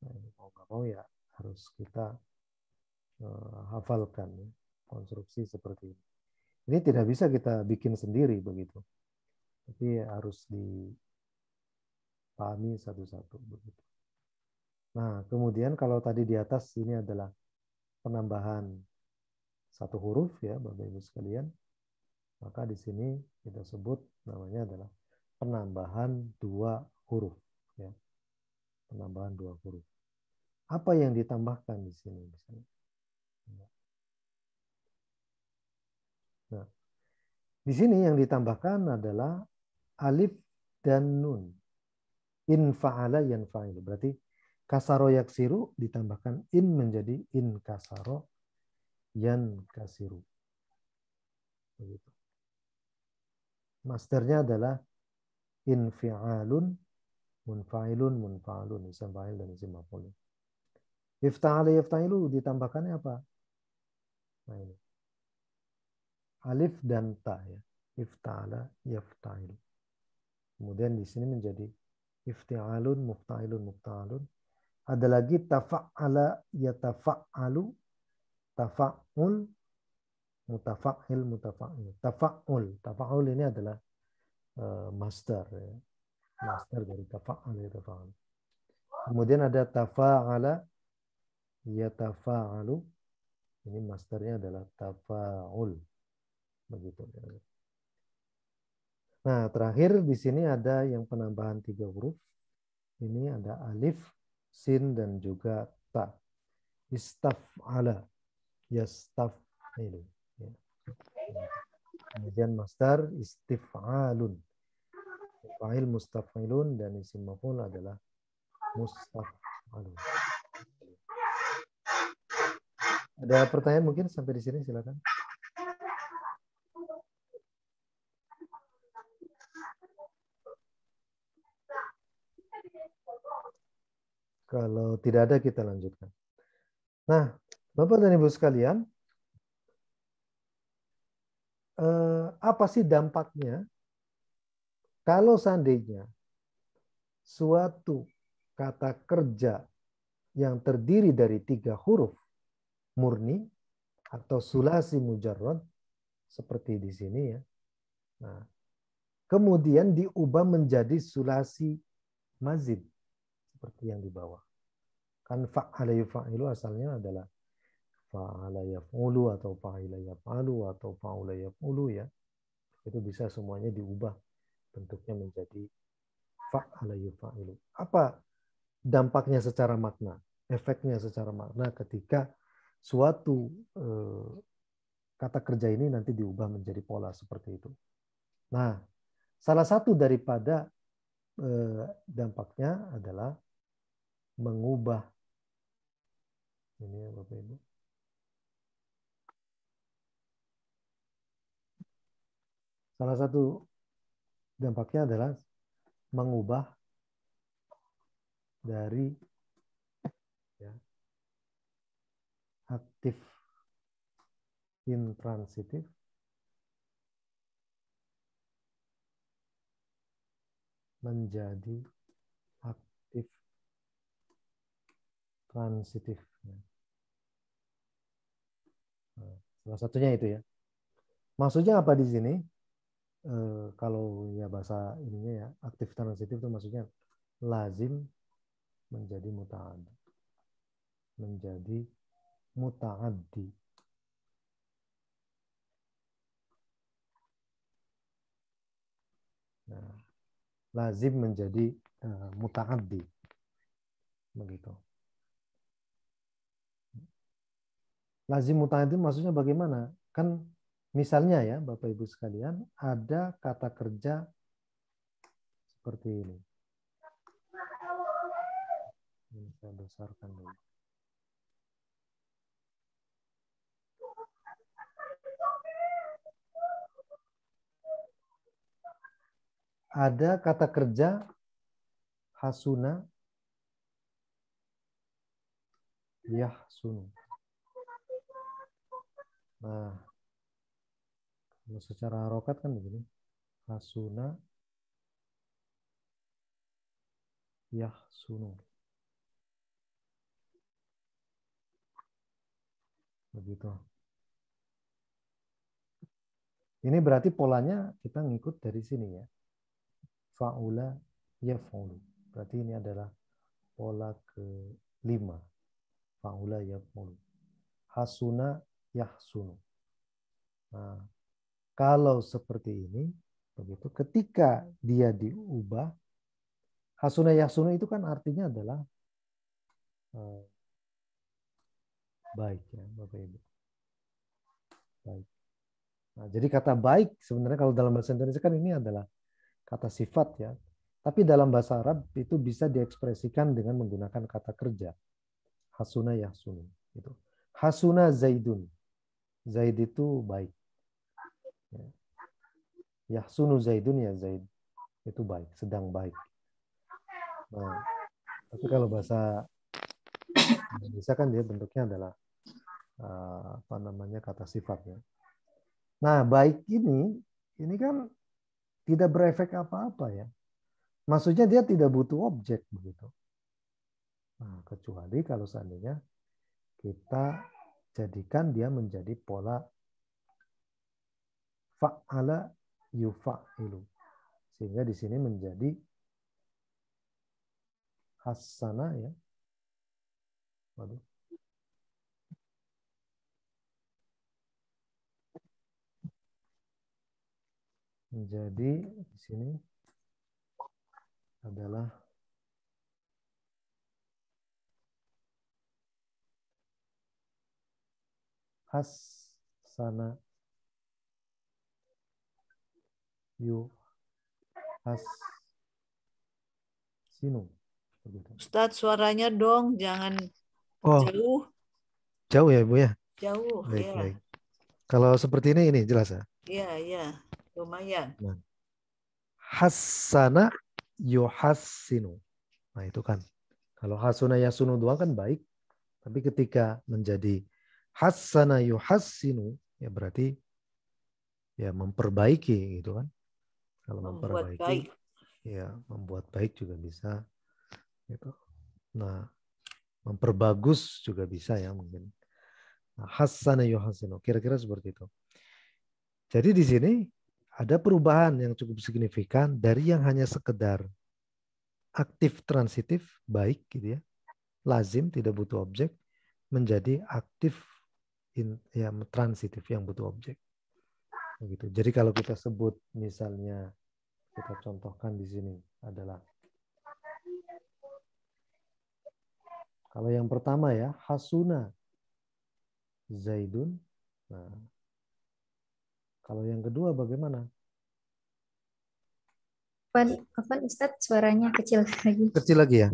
Nah, mau nggak mau ya harus kita hafalkan ya, konstruksi seperti ini. Ini tidak bisa kita bikin sendiri begitu. Tapi harus dipahami satu-satu begitu. Nah, kemudian kalau tadi di atas ini adalah penambahan satu huruf ya Bapak Ibu sekalian, maka di sini kita sebut namanya adalah penambahan dua huruf ya. Penambahan dua huruf. Apa yang ditambahkan di sini misalnya? Nah, di sini yang ditambahkan adalah alif dan nun. In fa'ala yanfa'ilu. Berarti kasaro yaksiru ditambahkan in menjadi in kasaro yankasiru. Begitu. Masdarnya adalah infi'alun, munfa'ilun, munfa'alun, isim fa'il dan isim maf'ul. Ifta'ala yafta'ilu ditambahkannya apa? Nah ini. Alif dan ta ya. Ifta'ala yafta'ilu. Kemudian di sini menjadi ifti'alun, mufta'ilun, mufta'alun. Ada lagi tafa'ala yatafa'alu, tafa'ul, mutafa'il, mutafa'il. Tafa'ul. Tafa'ul ini adalah masdar ya. Masdar dari tafa'al, yatafa'al. Kemudian ada tafa'ala yatafa'alu. Ini masdarnya adalah tafa'ul. Begitu. Nah, terakhir di sini ada yang penambahan 3 huruf. Ini ada alif, sin, dan juga ta. Istaf'ala. Yastaf'ilu. Ya. Kemudian masdar istif'alun. Fa'il mustaf'ilun dan isim maf'ul adalah mustaf'alun. Ada pertanyaan mungkin sampai di sini, silakan. Kalau tidak ada kita lanjutkan. Nah, Bapak dan Ibu sekalian, apa sih dampaknya kalau seandainya suatu kata kerja yang terdiri dari 3 huruf murni atau sulasi mujarrad seperti di sini ya. Nah, kemudian diubah menjadi sulasi mazid seperti yang di bawah. Kan fa'ala yufa'ilu asalnya adalah fa'ala yaf'ulu atau fa'ila yaf'alu atau fa'ula yaf'ulu ya. Itu bisa semuanya diubah bentuknya menjadi fa'ala yufa'ilu. Apa dampaknya secara makna? Efeknya secara makna ketika suatu kata kerja ini nanti diubah menjadi pola seperti itu. Nah, salah satu daripada dampaknya adalah mengubah ini ya Bapak Ibu. Salah satu dampaknya adalah mengubah dari ya, aktif intransitif menjadi aktif transitif. Nah, salah satunya itu ya. Maksudnya apa di sini? Kalau ya bahasa ininya ya aktif transitif itu maksudnya lazim menjadi muta'addi. Menjadi muta'addi. Nah, lazim menjadi muta'addi. Begitu. Lazim muta'addi maksudnya bagaimana? Kan misalnya ya Bapak Ibu sekalian ada kata kerja seperti ini. Ini saya besarkan dulu. Ada kata kerja hasuna yahsunu. Nah, kalau secara harokat kan begini. Hasuna yahsunu. Begitu. Ini berarti polanya kita ngikut dari sini ya. Fa'ula yaf'ulu. Berarti ini adalah pola ke-5. Fa'ula yaf'ulu. Hasuna yahsunu. Nah, kalau seperti ini, begitu, ketika dia diubah, hasuna yahsunu itu kan artinya adalah baik ya, Bapak Ibu. Baik. Nah, jadi kata baik sebenarnya kalau dalam bahasa Indonesia kan ini adalah kata sifat ya. Tapi dalam bahasa Arab itu bisa diekspresikan dengan menggunakan kata kerja. Hasuna yahsunu. Itu. Hasuna zaidun. Zaid itu baik. Yahsunu zaidun ya zaid. Itu baik, sedang baik. Nah, tapi kalau bahasa Indonesia kan dia bentuknya adalah apa namanya kata sifatnya. Nah, baik ini kan tidak berefek apa-apa ya. Maksudnya dia tidak butuh objek begitu. Nah, kecuali kalau seandainya kita jadikan dia menjadi pola fa'ala yufa'ilu. Sehingga di sini menjadi hasana ya. Waduh. Menjadi di sini adalah hasana yu sinu. Ustadz, suaranya dong, jangan jauh. Jauh ya, Bu ya? Jauh, baik, ya. Baik. Kalau seperti ini jelas ya? Iya, lumayan. Nah. Hasana yuhassinu. Nah, itu kan. Kalau hasuna yasunu doang kan baik. Tapi ketika menjadi hassana yuhassinu, ya berarti ya memperbaiki gitu kan. Kalau Membuat memperbaiki, baik. ya membuat baik juga bisa. Gitu. Nah, memperbagus juga bisa ya mungkin. Nah, hassana yuhassinu, kira-kira seperti itu. Jadi di sini ada perubahan yang cukup signifikan dari yang hanya sekedar aktif transitif baik gitu ya, lazim tidak butuh objek, menjadi aktif ya transitif yang butuh objek. Begitu. Jadi kalau kita sebut misalnya kita contohkan di sini adalah kalau yang pertama ya hasuna Zaidun. Nah, kalau yang kedua bagaimana? Afwan Ustadz, suaranya kecil lagi. Kecil lagi ya?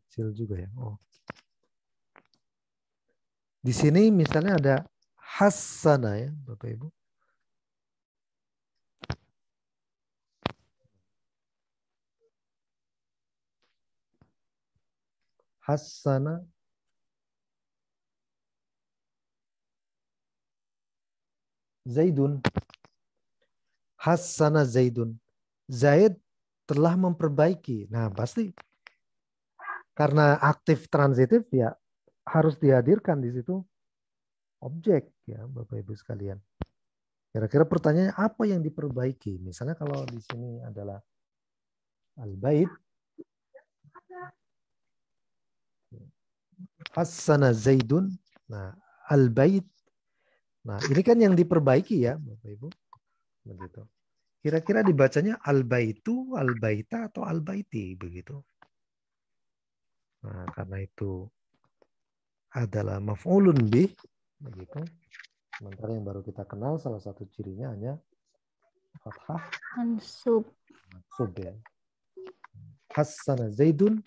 Kecil juga ya. Oh. Di sini misalnya ada hasana ya, Bapak Ibu. Hasana Zaidun. Hasana Zaidun. Zaid telah memperbaiki. Nah, pasti karena aktif transitif ya harus dihadirkan di situ objek ya, Bapak Ibu sekalian. Kira-kira pertanyaannya apa yang diperbaiki? Misalnya kalau di sini adalah al-bait, Hassana Zaidun. Nah, al-bait. Nah, ini kan yang diperbaiki ya, Bapak Ibu. Begitu. Kira-kira dibacanya al-baitu, al-baita atau al-baiti begitu. Nah, karena itu adalah maf'ulun bih begitu. Sementara yang baru kita kenal salah satu cirinya hanya fathah Mansub. mansub ya. Hassana Zaidun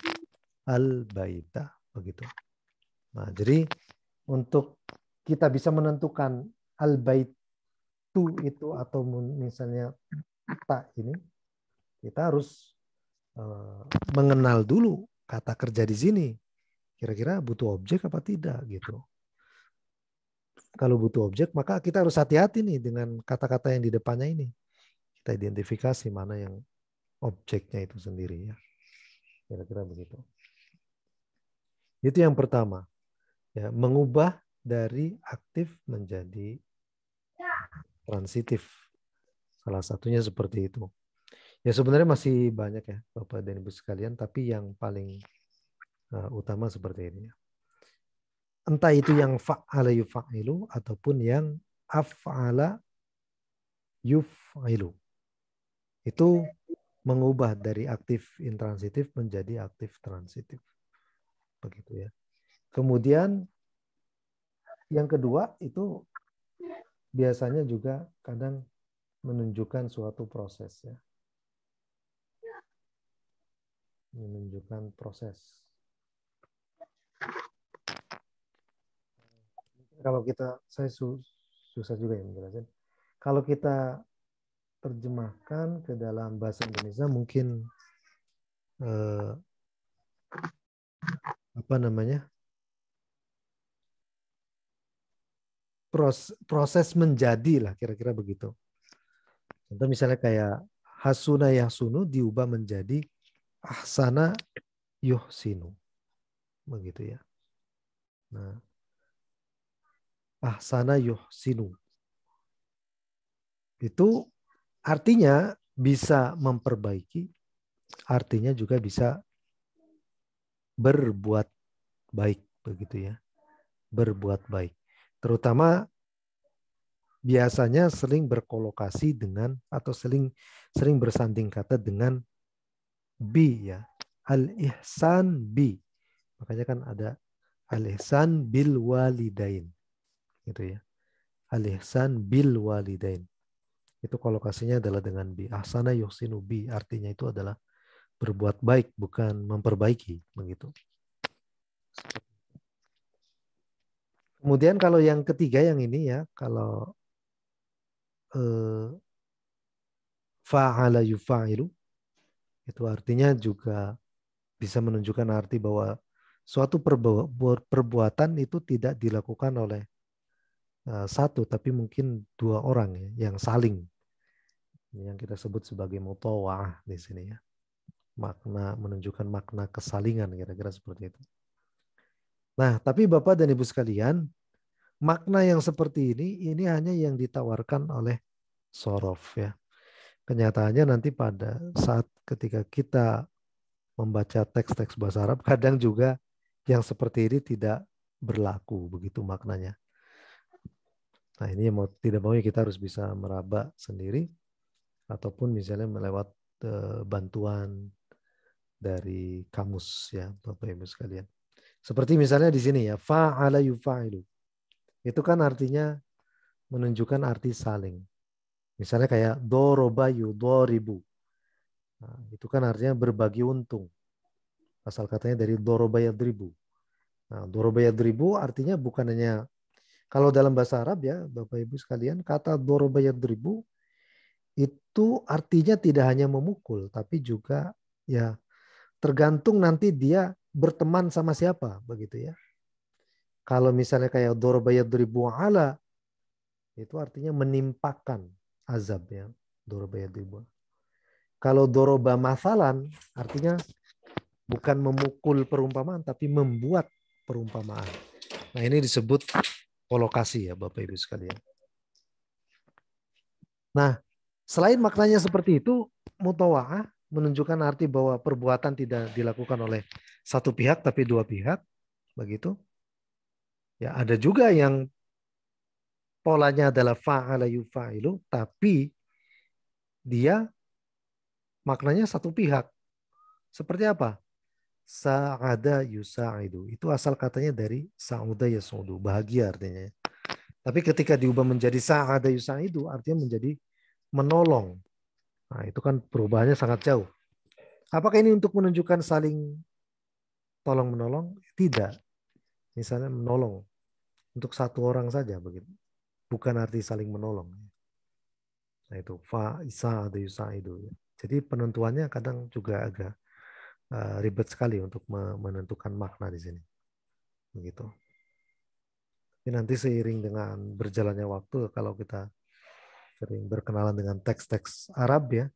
al-baita begitu. Nah, jadi untuk kita bisa menentukan al-baitu itu atau misalnya tak ini, kita harus mengenal dulu kata kerja di sini. Kira-kira butuh objek apa tidak gitu. Kalau butuh objek, maka kita harus hati-hati nih dengan kata-kata yang di depannya ini. Kita identifikasi mana yang objeknya itu sendiri ya. Kira-kira begitu. Itu yang pertama. Ya, mengubah dari aktif menjadi transitif. Salah satunya seperti itu. Ya sebenarnya masih banyak ya Bapak dan Ibu sekalian, tapi yang paling utama seperti ini. Entah itu yang fa'ala yufa'ilu ataupun yang af'ala yuf'ilu. Itu mengubah dari aktif intransitif menjadi aktif transitif. Begitu ya. Kemudian yang kedua itu biasanya juga kadang menunjukkan suatu proses ya. Menunjukkan proses. Kalau kita, saya susah juga ya menjelaskan. Kalau kita terjemahkan ke dalam bahasa Indonesia mungkin apa namanya? Proses menjadi lah kira-kira begitu. Contoh misalnya kayak hasuna yahsunu diubah menjadi ahsana yuhsinu. Begitu ya. Nah, ahsana yuhsinu. Itu artinya bisa memperbaiki, artinya juga bisa berbuat baik begitu ya. Berbuat baik. Terutama biasanya sering berkolokasi dengan atau sering bersanding kata dengan bi ya. Al-ihsan bi. Makanya kan ada al-ihsan bil walidain. Gitu ya. Al-ihsan bil walidain. Itu kolokasinya adalah dengan bi. Ahsana yuhsinu bi. Artinya itu adalah berbuat baik, bukan memperbaiki. Begitu. Kemudian kalau yang ketiga yang ini ya. Kalau fa'ala yufa'ilu. Itu artinya juga bisa menunjukkan arti bahwa suatu perbuatan itu tidak dilakukan oleh satu, tapi mungkin dua orang ya, yang saling. Yang kita sebut sebagai mutawa'ah di sini ya. Makna menunjukkan makna kesalingan kira-kira seperti itu. Nah, tapi Bapak dan Ibu sekalian, makna yang seperti ini hanya yang ditawarkan oleh sorof ya. Kenyataannya nanti pada saat ketika kita membaca teks-teks bahasa Arab, kadang juga yang seperti ini tidak berlaku begitu maknanya. Nah ini tidak mau kita harus bisa meraba sendiri, ataupun misalnya melewat bantuan dari kamus ya Bapak Ibu sekalian. Seperti misalnya di sini ya, fa'ala yufa'ilu. Itu kan artinya menunjukkan arti saling. Misalnya kayak doroba yudoribu. Nah, itu kan artinya berbagi untung. Asal katanya dari doroba yadribu. Nah, doroba yadribu artinya bukan hanya, kalau dalam bahasa Arab ya Bapak Ibu sekalian, kata doroba yadribu itu artinya tidak hanya memukul, tapi juga ya tergantung nanti dia berteman sama siapa begitu ya. Kalau misalnya kayak doroba yadribu ala, itu artinya menimpakan azab ya. Doroba yadribu. Kalau doroba masalan artinya bukan memukul perumpamaan tapi membuat perumpamaan. Nah ini disebut kolokasi ya Bapak Ibu sekalian. Nah selain maknanya seperti itu, mutawa'ah menunjukkan arti bahwa perbuatan tidak dilakukan oleh satu pihak tapi dua pihak. Begitu. Ya ada juga yang polanya adalah fa'ala yufa'ilu tapi dia maknanya satu pihak. Seperti apa? Sa'ada yusa'idu. Itu asal katanya dari sa'uda yasu'udu. Bahagia artinya. Tapi ketika diubah menjadi sa'ada yusa'idu artinya menjadi menolong. Nah itu kan perubahannya sangat jauh. Apakah ini untuk menunjukkan saling tolong-menolong? Tidak. Misalnya menolong untuk satu orang saja begitu. Bukan arti saling menolong. Nah itu fa'isa ada yusa'idu. Jadi penentuannya kadang juga agak ribet sekali untuk menentukan makna di sini. Begitu. Tapi nanti seiring dengan berjalannya waktu, kalau kita sering berkenalan dengan teks-teks Arab ya,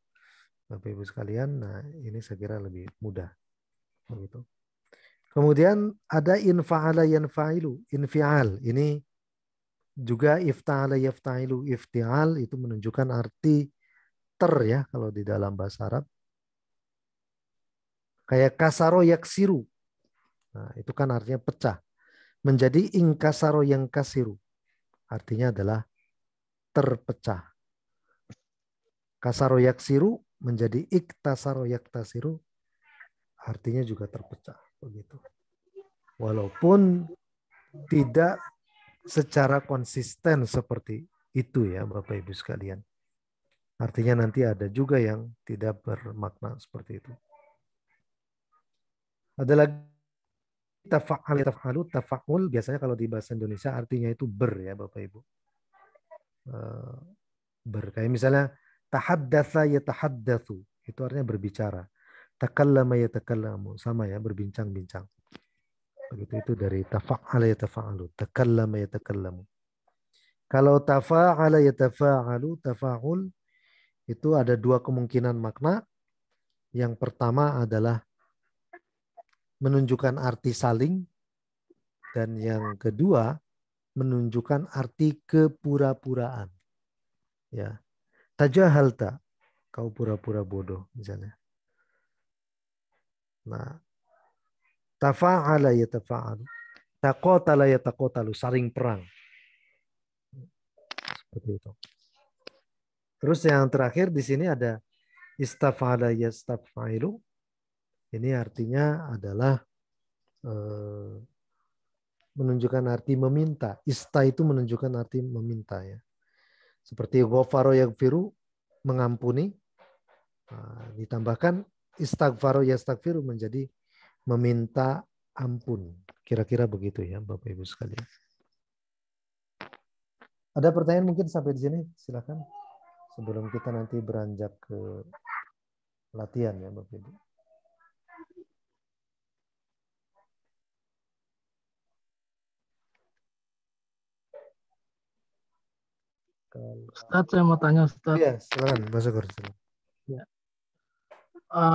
Bapak Ibu sekalian, nah ini saya kira lebih mudah. Begitu. Kemudian ada infa'ala yanfa'ilu, infial. Ini juga ifta'ala yafta'ilu, iftial itu menunjukkan arti ya kalau di dalam bahasa Arab. Kayak kasaro yaksiru. Nah, itu kan artinya pecah. Menjadi ingkasaro yang kasiru. Artinya adalah terpecah. Kasaro yaksiru menjadi iktasaro yaktasiru. Artinya juga terpecah. Begitu. Walaupun tidak secara konsisten seperti itu ya Bapak Ibu sekalian. Artinya nanti ada juga yang tidak bermakna seperti itu. Ada lagi tafa'al, tafa'ul biasanya kalau di bahasa Indonesia artinya itu ber ya Bapak Ibu. Ber. Kayak misalnya tahaddatsa yatahaddatsu, itu artinya berbicara. Takallama yatakallamu, sama ya berbincang-bincang. Begitu itu dari tafa'ala yatafa'alu, takallama yatakallamu. Kalau tafa'ala yatafa'alu, tafa'ul itu ada dua kemungkinan makna. Yang pertama adalah menunjukkan arti saling, dan yang kedua menunjukkan arti kepura-puraan. Ya, tajahalta, kau pura-pura bodoh misalnya. Nah, tafa'ala yatafa'alu, taqatala yataqatalu, saling perang. Seperti itu. Terus yang terakhir di sini ada istaf'ala yastaf'ilu. Ini artinya adalah menunjukkan arti meminta. Ista itu menunjukkan arti meminta ya. Seperti ghafaro yaghfiru, mengampuni. Nah, ditambahkan istaghfaro yastaghfiru menjadi meminta ampun. Kira-kira begitu ya Bapak Ibu sekalian. Ada pertanyaan mungkin sampai di sini? Silakan. Sebelum kita nanti beranjak ke latihan ya Bapak Ibu. Ustaz, saya mau tanya Ustaz. Iya, silakan Pak Syukur. Ya.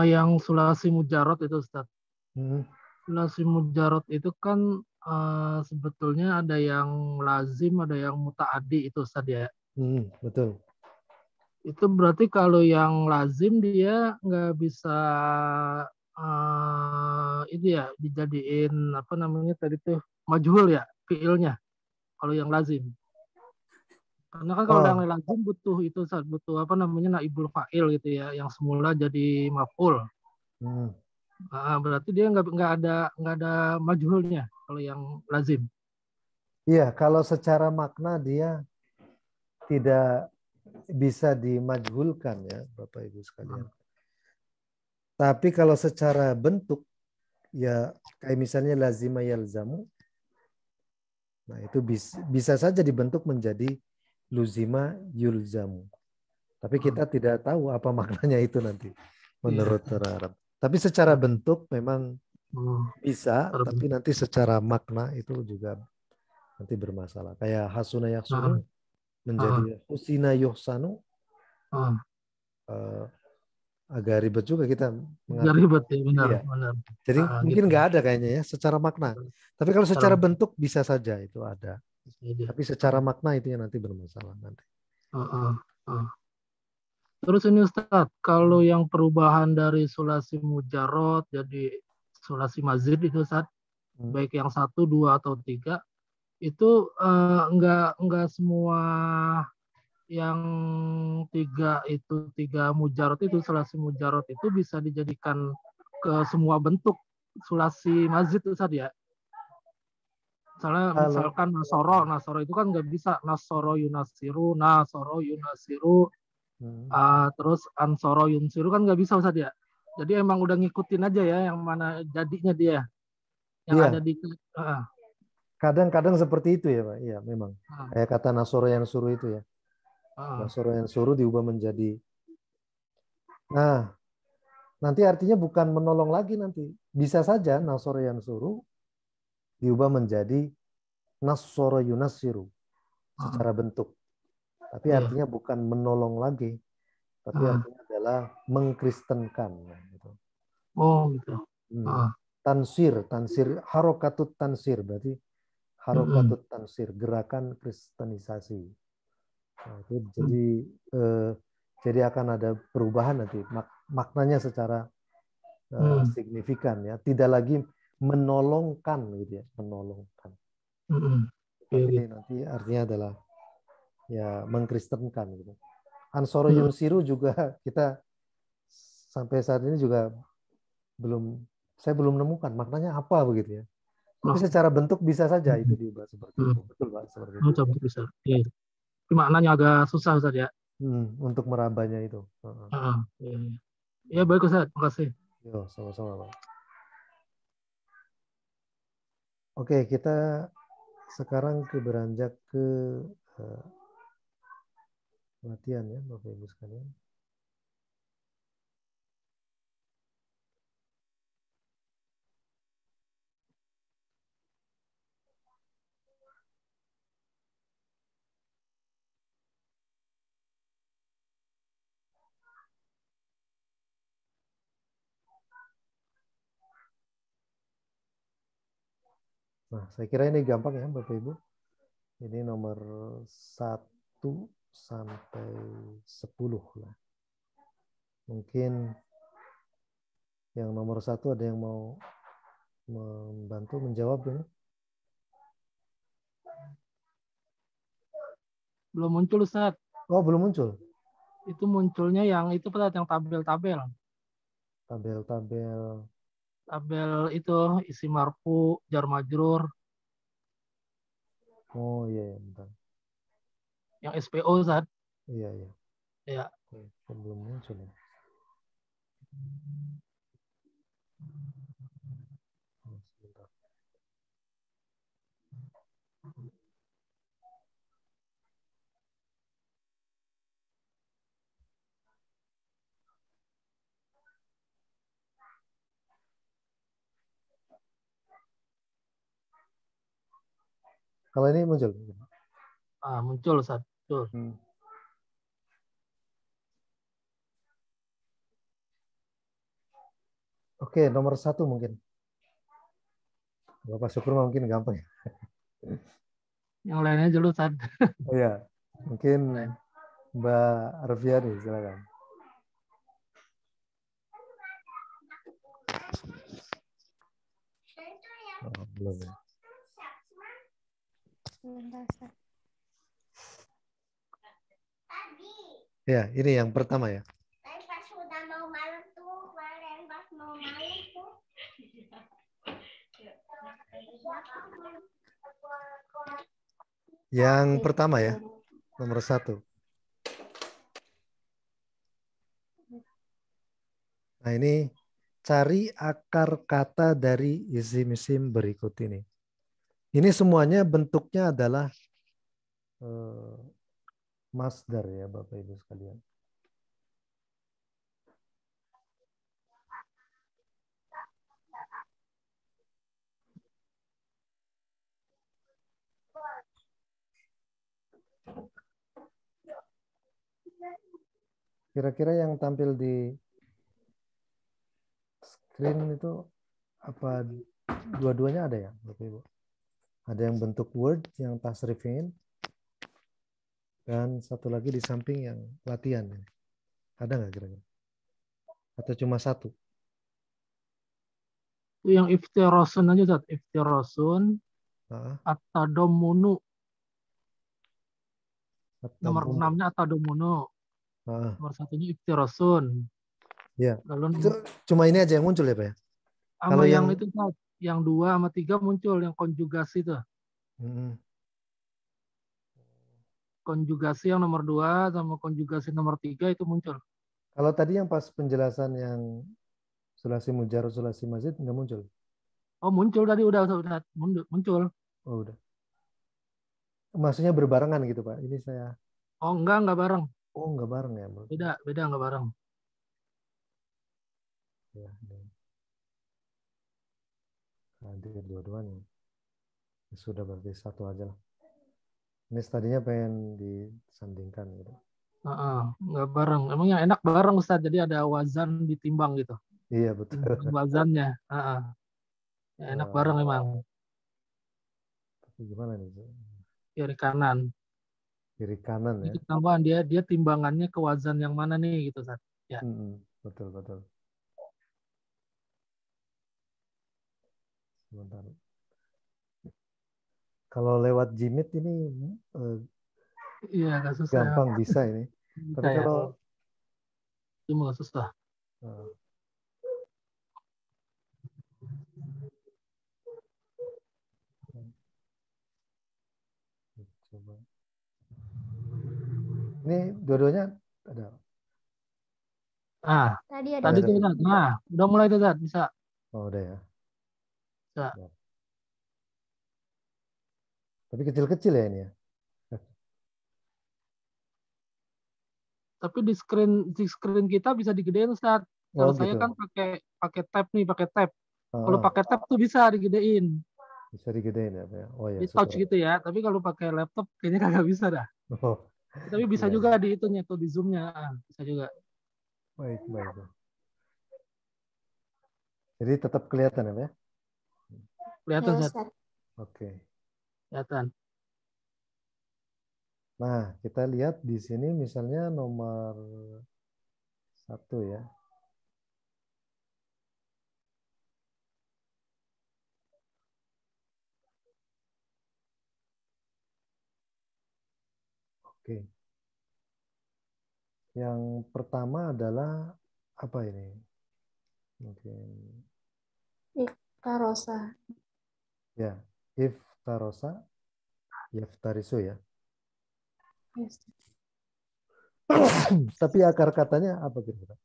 Yang sulasi mujarot itu Ustaz. Sulasi mujarot itu kan sebetulnya ada yang lazim, ada yang mutaaddi itu Ustaz ya. Betul. Itu berarti kalau yang lazim dia nggak bisa itu ya dijadiin apa namanya tadi tuh majhul ya fiilnya kalau yang lazim. Karena kan kalau yang Oh, lazim butuh itu Ustaz, butuh apa namanya naibul fa'il gitu ya yang semula jadi maf'ul. hmm. Berarti dia nggak ada majhulnya kalau yang lazim. Iya, kalau secara makna dia tidak bisa dimajhulkan ya, Bapak Ibu sekalian. Tapi kalau secara bentuk, ya kayak misalnya lazima yalzamu, nah itu bisa saja dibentuk menjadi luzima yulzamu. Tapi kita tidak tahu apa maknanya itu nanti menurut orang Arab. Tapi secara bentuk memang bisa, tapi nanti secara makna itu juga nanti bermasalah. Kayak hasuna yaksunu menjadi husina yuhsanu, agak ribet juga kita Agak mengatur. ribet ya benar. Iya. Jadi mungkin Gitu. nggak ada kayaknya ya secara makna. Tapi kalau secara bentuk bisa saja itu ada. Tapi secara makna itu yang nanti bermasalah nanti. Terus ini Ustadz, kalau yang perubahan dari sulasi mujarot jadi sulasi mazid itu Ustadz, baik yang 1, 2 atau 3, itu enggak semua yang 3 itu 3 mujarot itu sulasi mujarot itu bisa dijadikan ke semua bentuk sulasi mazid Ustadz ya. Misalkan nasoro itu kan nggak bisa nasoro yunasiru, terus ansoro yunsiru kan nggak bisa Ustaz ya. Jadi emang udah ngikutin aja ya yang mana jadinya dia yang ada di kadang-kadang seperti itu ya Pak. Iya memang. Kayak kata nasoro yang suruh itu ya. Nasoro yang suruh diubah menjadi. Nah, nanti artinya bukan menolong lagi nanti. Bisa saja nasoro yang suruh diubah menjadi nasoro yunasiru secara bentuk. Tapi artinya bukan menolong lagi, tapi artinya adalah mengkristenkan. Gitu. Oh gitu. Tansir, harokatut tansir berarti harokatut tansir, gerakan kristenisasi. Nah, itu jadi akan ada perubahan nanti maknanya secara signifikan ya, tidak lagi menolongkan gitu ya, menolongkan. Tapi nanti artinya adalah ya mengkristenkan gitu. Ansoro yunsiru juga kita sampai saat ini juga saya belum menemukan maknanya apa begitu ya. Tapi secara bentuk bisa saja itu diubah seperti itu. Betul Pak, seperti itu. Bisa. Ya. Tapi maknanya agak susah Ustaz ya. Untuk merabanya itu. Ya baik Ustaz, makasih. Yo, sama-sama Pak. Oke, kita sekarang beranjak ke latihan ya Bapak Ibu sekalian. Nah, saya kira ini gampang ya Bapak Ibu. Ini nomor 1 sampai 10 lah. Mungkin yang nomor 1 ada yang mau membantu menjawab ini? Belum muncul Ustaz. Oh, belum muncul. Itu munculnya yang itu Ustaz, yang tabel-tabel. Tabel-tabel. Tabel itu isi marfu, jar majrur. Oh iya, bentar. Yang SPO Ustaz. Iya. Ya. Belum muncul ya. Sebentar. Kalau ini muncul. Muncul Ustaz. Betul. Oke, nomor 1 mungkin. Bapak Syukur mungkin gampang ya. Yang lainnya dulu Ustaz. Oh ya, mungkin Mbak Arfiani silakan. Oh, belum ya. Ya, ini yang pertama ya. Yang pertama ya, nomor 1. Nah ini cari akar kata dari isim-isim berikut ini. Ini semuanya bentuknya adalah masdar ya Bapak Ibu sekalian. Kira-kira yang tampil di screen itu apa dua-duanya ada ya Bapak Ibu? Ada yang bentuk Word yang tasrifin dan satu lagi di samping yang latihan. Ada nggak kira-kira? Atau cuma satu? Itu yang iftirosun aja Ustaz. Iftirosun atadomunu. Nomor 6-nya atadomunu. Nomor 1-nya iftirosun. Ya. Lalu Itu cuma ini aja yang muncul ya Pak ya? Kalau yang itu yang 2 sama 3 muncul yang konjugasi tuh. Konjugasi yang nomor 2 sama konjugasi nomor 3 itu muncul. Kalau tadi yang pas penjelasan yang sulasi mujarrad, sulasi mazid nggak muncul? Oh muncul tadi udah muncul. Oh udah. Maksudnya berbarengan gitu Pak? Ini saya. Oh enggak bareng. Oh enggak bareng ya? Beda enggak bareng. Ya. Hadir dua-duanya. Sudah berarti satu aja lah. Ini tadinya pengen disandingkan gitu. Enggak bareng. Emangnya enak bareng Ustaz. Jadi ada wazan ditimbang gitu. Iya betul. Wazannya. Ya, enak bareng emang. Tapi gimana nih? Kiri kanan. Kiri kanan ya. Tambahan dia timbangannya ke wazan yang mana nih gitu Ustaz. Ya. Betul. Sebentar. Kalau lewat Jimit ini iya agak susah. Gampang bisa ini. Tapi kalau itu malah susah. Coba. Ini dua-duanya ada. Tadi tuh Ustaz. Nah, udah mulai tuh Ustaz, bisa. Oh, udah ya. Bisa. Tapi kecil-kecil ya ini ya. Tapi di screen kita bisa digedein Ustaz. Kalau saya kan pakai tab nih, pakai tab. Kalau pakai tab tuh bisa digedein. Bisa digedein ya, Pak ya. Oh ya. Di touch gitu ya. Tapi kalau pakai laptop kayaknya kagak bisa dah. Oh. Tapi bisa juga di itunya tuh di zoom-nya, bisa juga. Baik. Jadi tetap kelihatan ya, Pak ya? Kelihatan Ustaz. Oke. Kelihatan. Nah, kita lihat di sini misalnya nomor 1 ya. Oke. Yang pertama adalah apa ini? Mungkin Iftarosa. Ya, iftarosa, yaftarisu ya. Yes. Tapi akar katanya apa kira-kira?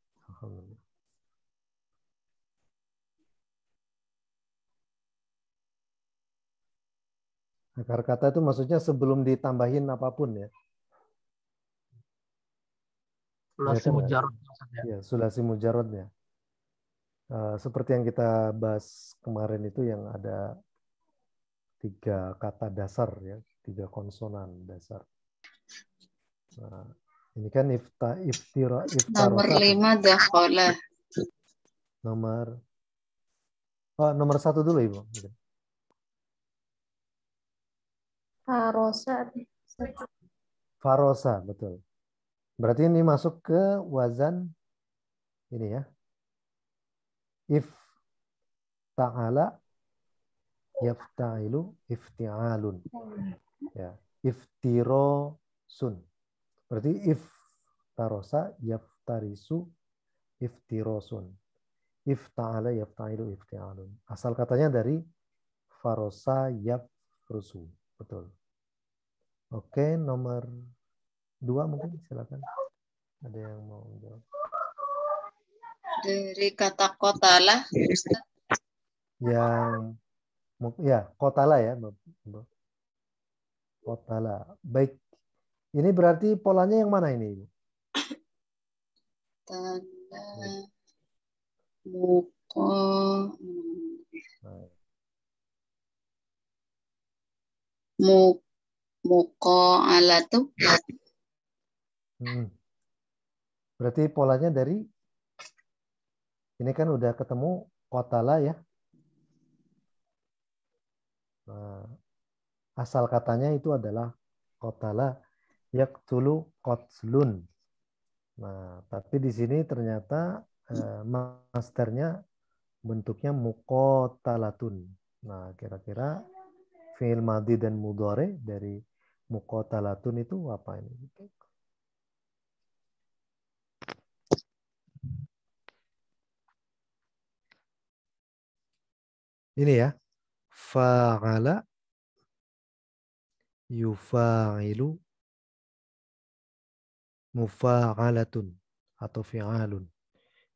Akar kata itu maksudnya sebelum ditambahin apapun ya. Sulasi mujarrad maksudnya. Ya, sulasi mujarradnya. Seperti yang kita bahas kemarin itu yang ada 3 kata dasar ya, 3 konsonan dasar. Nah, ini kan nomor 5 dakhala. Nomor 1 dulu Ibu. Farosa. Farosa, betul. Berarti ini masuk ke wazan ini ya. If ta'ala yafta'ilu ifti'alun. Ya, iftirosun. Berarti if tarosa yaftarisu iftirosun. If ta'ala yafta'ilu ifti'alun. Asal katanya dari farosa yafrusu. Betul. Oke, nomor 2 mungkin silakan. Ada yang mau jawab? Dari kata kotala. Yang ya, kotala ya. Kotala. Baik. Ini berarti polanya yang mana ini, Ibu? Tanda muko. Muko alatu. Berarti polanya dari ini kan udah ketemu kotala ya. Nah, asal katanya itu adalah kotala yaktulu kotlun. Nah, tapi di sini ternyata masternya bentuknya mukotalatun. Nah, kira-kira fi'il madhi dan mudhari dari mukotalatun itu apa ini? Ini ya. Fa'ala yufa'ilu mufa'alatun atau fi'alun.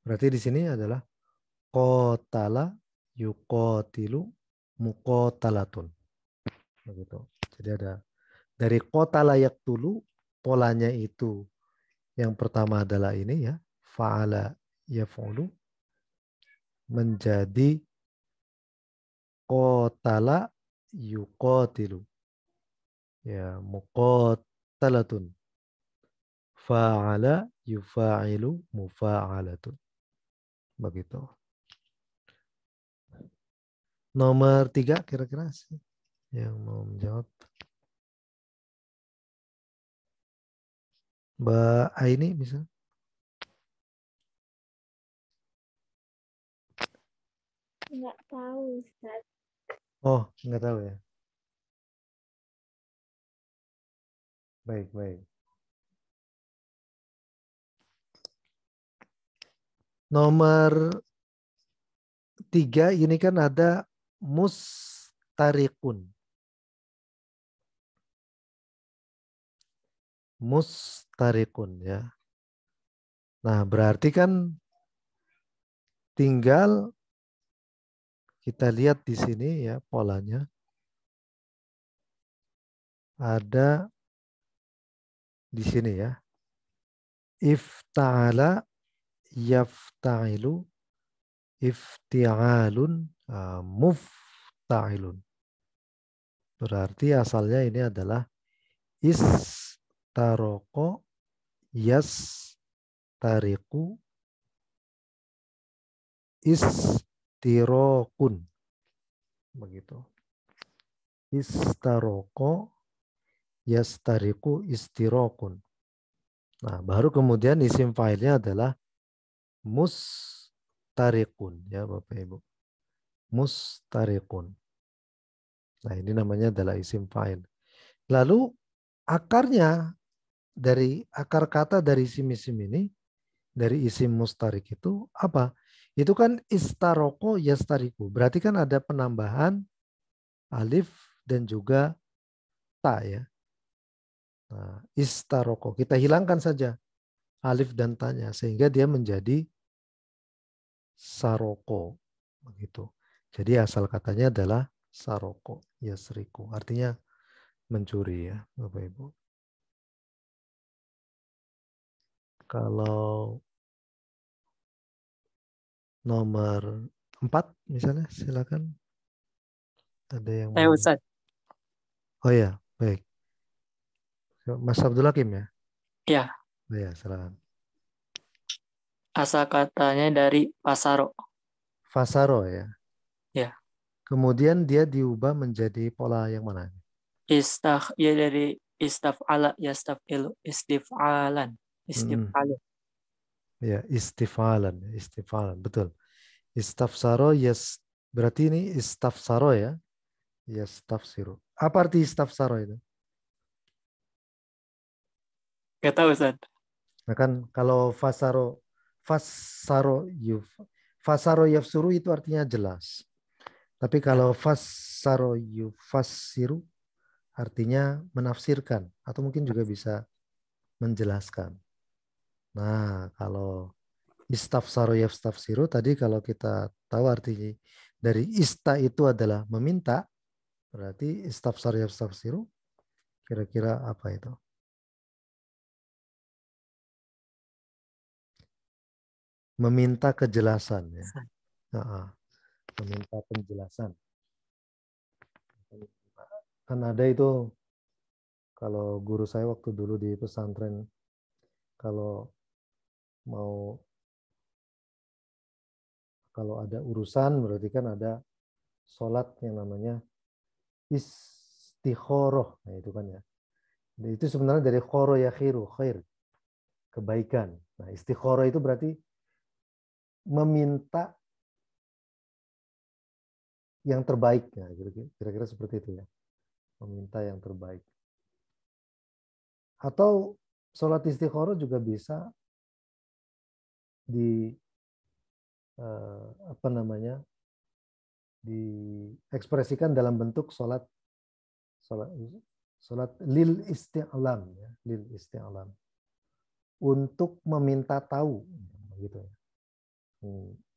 Berarti di sini adalah qatala yuqatilu muqatalatun. Begitu. Jadi ada dari qatala yaqtulu, polanya itu yang pertama adalah ini ya, fa'ala yaf'ulu, menjadi qatala yuqatilu. Ya, muqatalatun. Fa'ala yufa'ilu mufa'alatun. Begitu. Nomor 3 kira-kira sih yang mau menjawab. Mbak Aini bisa? Nggak tahu, Ustaz. Oh, nggak tahu ya. Baik, baik. Nomor 3 ini kan ada mustarikun. Mustarikun ya. Nah, berarti kan tinggal kita lihat di sini ya polanya. Ada di sini ya. Ifta'ala yafta'ilu ifti'alun mufta'ilun. Berarti asalnya ini adalah istaroko yastariku istirokun. Begitu. Istaroko yastariku istirokun. Nah, baru kemudian isim fa'ilnya adalah mustarikun ya Bapak Ibu. Mustarikun. Nah, ini namanya adalah isim fa'il. Lalu akarnya dari akar kata dari isim-isim ini, dari isim mustarik itu apa? Itu kan istaroko yastariku. Berarti kan ada penambahan alif dan juga ta ya. Nah, istaroko. Kita hilangkan saja alif dan tanya sehingga dia menjadi saroko. Begitu. Jadi asal katanya adalah saroko yasriku. Artinya mencuri ya Bapak Ibu. Kalau nomor 4 misalnya silakan. Ada yang mau? Ustaz. Oh ya, baik. Mas Abdul Hakim ya? Ya. Oh ya, silakan. Asal katanya dari pasaro. Fasaro ya? Ya. Kemudian dia diubah menjadi pola yang mana? Ya dari istaf'ala yastaf'ilu istif'alan. Istif'alan. Ya, istifalan, betul. Istafsaro berarti ini istafsaro ya. Yastafsiru. Apa arti istafsaro itu? Gak tahu, Ustaz. Nah kan kalau fasaro yafsuru itu artinya jelas. Tapi kalau fasaro yufassiru artinya menafsirkan atau mungkin juga bisa menjelaskan. Nah, kalau istafsaro yastafsiru tadi kalau kita tahu artinya dari ista itu adalah meminta, berarti istafsaro yastafsiru kira-kira apa itu? Meminta kejelasan ya. Meminta penjelasan. Kan ada itu kalau guru saya waktu dulu di pesantren kalau ada urusan berarti kan ada sholat yang namanya istikhoroh. Nah itu kan ya. Itu sebenarnya dari khoro ya khair, kebaikan. Nah istikhoroh itu berarti meminta yang terbaik. Nah, kira-kira seperti itu ya. Meminta yang terbaik. Atau sholat istikhoroh juga bisa diekspresikan dalam bentuk sholat lil isti'lam ya, lil isti'lam. Untuk meminta tahu gitu ya.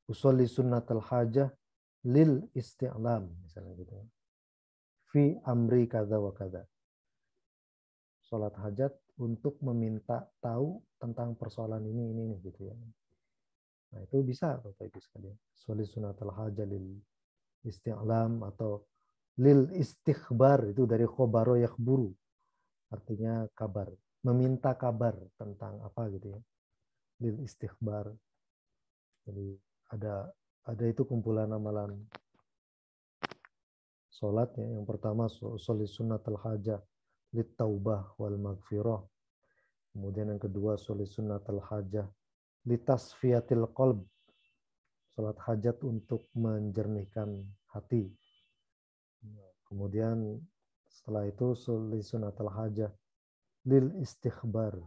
Usolli sunnatul hajah lil isti'lam misalnya gitu ya. Fi amri kadza wa kadza. Salat hajat untuk meminta tahu tentang persoalan ini gitu ya. Nah, itu bisa Bapak Ibu sekalian. Usolli sunnatul hajah lil isti'lam atau lil istikhbar itu dari khobaro yakhburu. Artinya kabar, meminta kabar tentang apa gitu ya. Lil istikhbar. Jadi ada itu kumpulan amalan salat ya. Yang pertama sholli sunnatul hajah lit taubah wal maghfirah. Kemudian yang kedua sholli sunnatul hajah litasfiyatil qalb. Salat hajat untuk menjernihkan hati. Kemudian setelah itu sholli sunnatul hajah lil istikhbar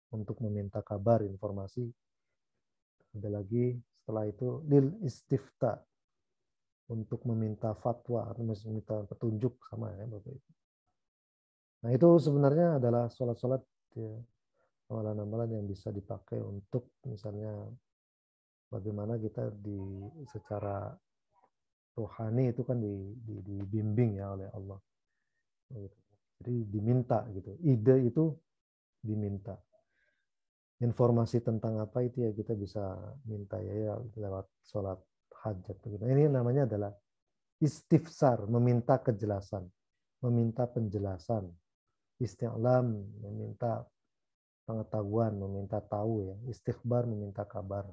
untuk meminta kabar, informasi. Ada lagi setelah itu lil istifta untuk meminta fatwa atau meminta petunjuk sama ya Bapak Ibu. Nah itu sebenarnya adalah sholat-sholat ya, amalan-amalan yang bisa dipakai untuk misalnya bagaimana kita secara rohani itu kan dibimbing ya oleh Allah. Jadi diminta gitu. Ide itu diminta. Informasi tentang apa itu ya kita bisa minta ya lewat sholat hajat. Ini namanya adalah istifsar, meminta kejelasan, meminta penjelasan. Isti'lam, meminta pengetahuan, meminta tahu ya. Istikhbar, meminta kabar.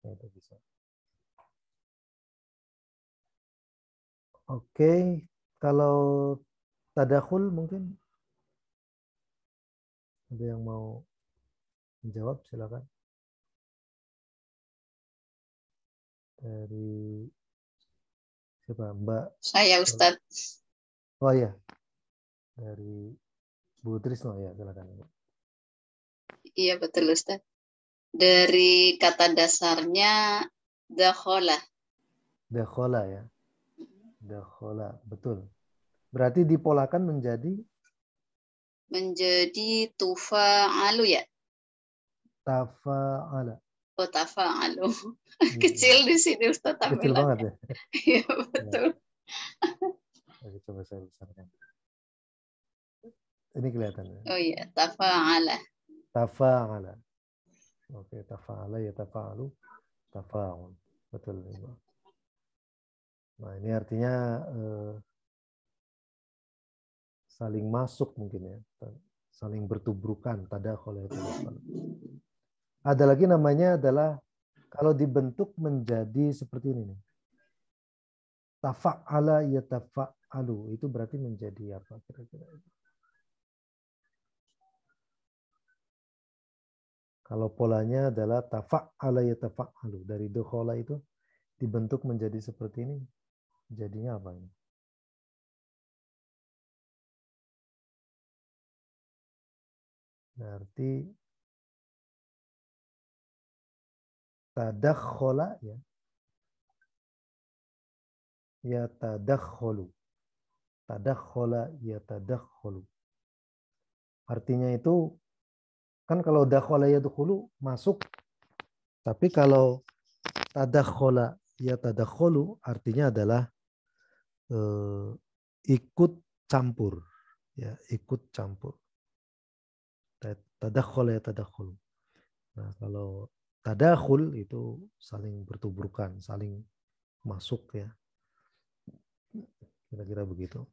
Ya, itu bisa. Oke, kalau tadakhul mungkin ada yang mau menjawab, silakan. Dari siapa? Mbak? Saya Ustadz. Oh iya. Dari Bu Trisno ya, silakan. Iya betul Ustadz. Dari kata dasarnya dakhola. Dakhola ya. Dakhola, betul. Berarti dipolakan menjadi tufa'alu ya? Tafa'ala. Oh, tafa'alu. Kecil di sini Ustaz tampilannya. Kecil banget ya? Iya, betul. Oke, coba saya besarkan. Ini kelihatan ya? Oh iya, tafa'ala. Tafa'ala. Oke, tafa'ala ya tafa'alu. Tafa'un. Betul. Nah, ini artinya saling masuk mungkin ya. Saling bertubrukan. Tadakhul ya tadakhul. Ada lagi namanya adalah kalau dibentuk menjadi seperti ini nih. Tafa'ala ya yatafa'alu itu berarti menjadi apa kira-kira? Kalau polanya adalah tafa'ala yatafa'alu, dari dakhala itu dibentuk menjadi seperti ini, jadinya apa ini? Berarti tadakhala ya. Yatadakhalu. Tadakhala yatadakhalu. Artinya itu kan kalau dakhala yadkhulu masuk. Tapi kalau tadakhala yatadakhalu artinya adalah ikut campur, ya, ikut campur. Tadakhala yatadakhalu. Nah, kalau tadakhul itu saling bertuburkan, saling masuk ya. Kira-kira begitu.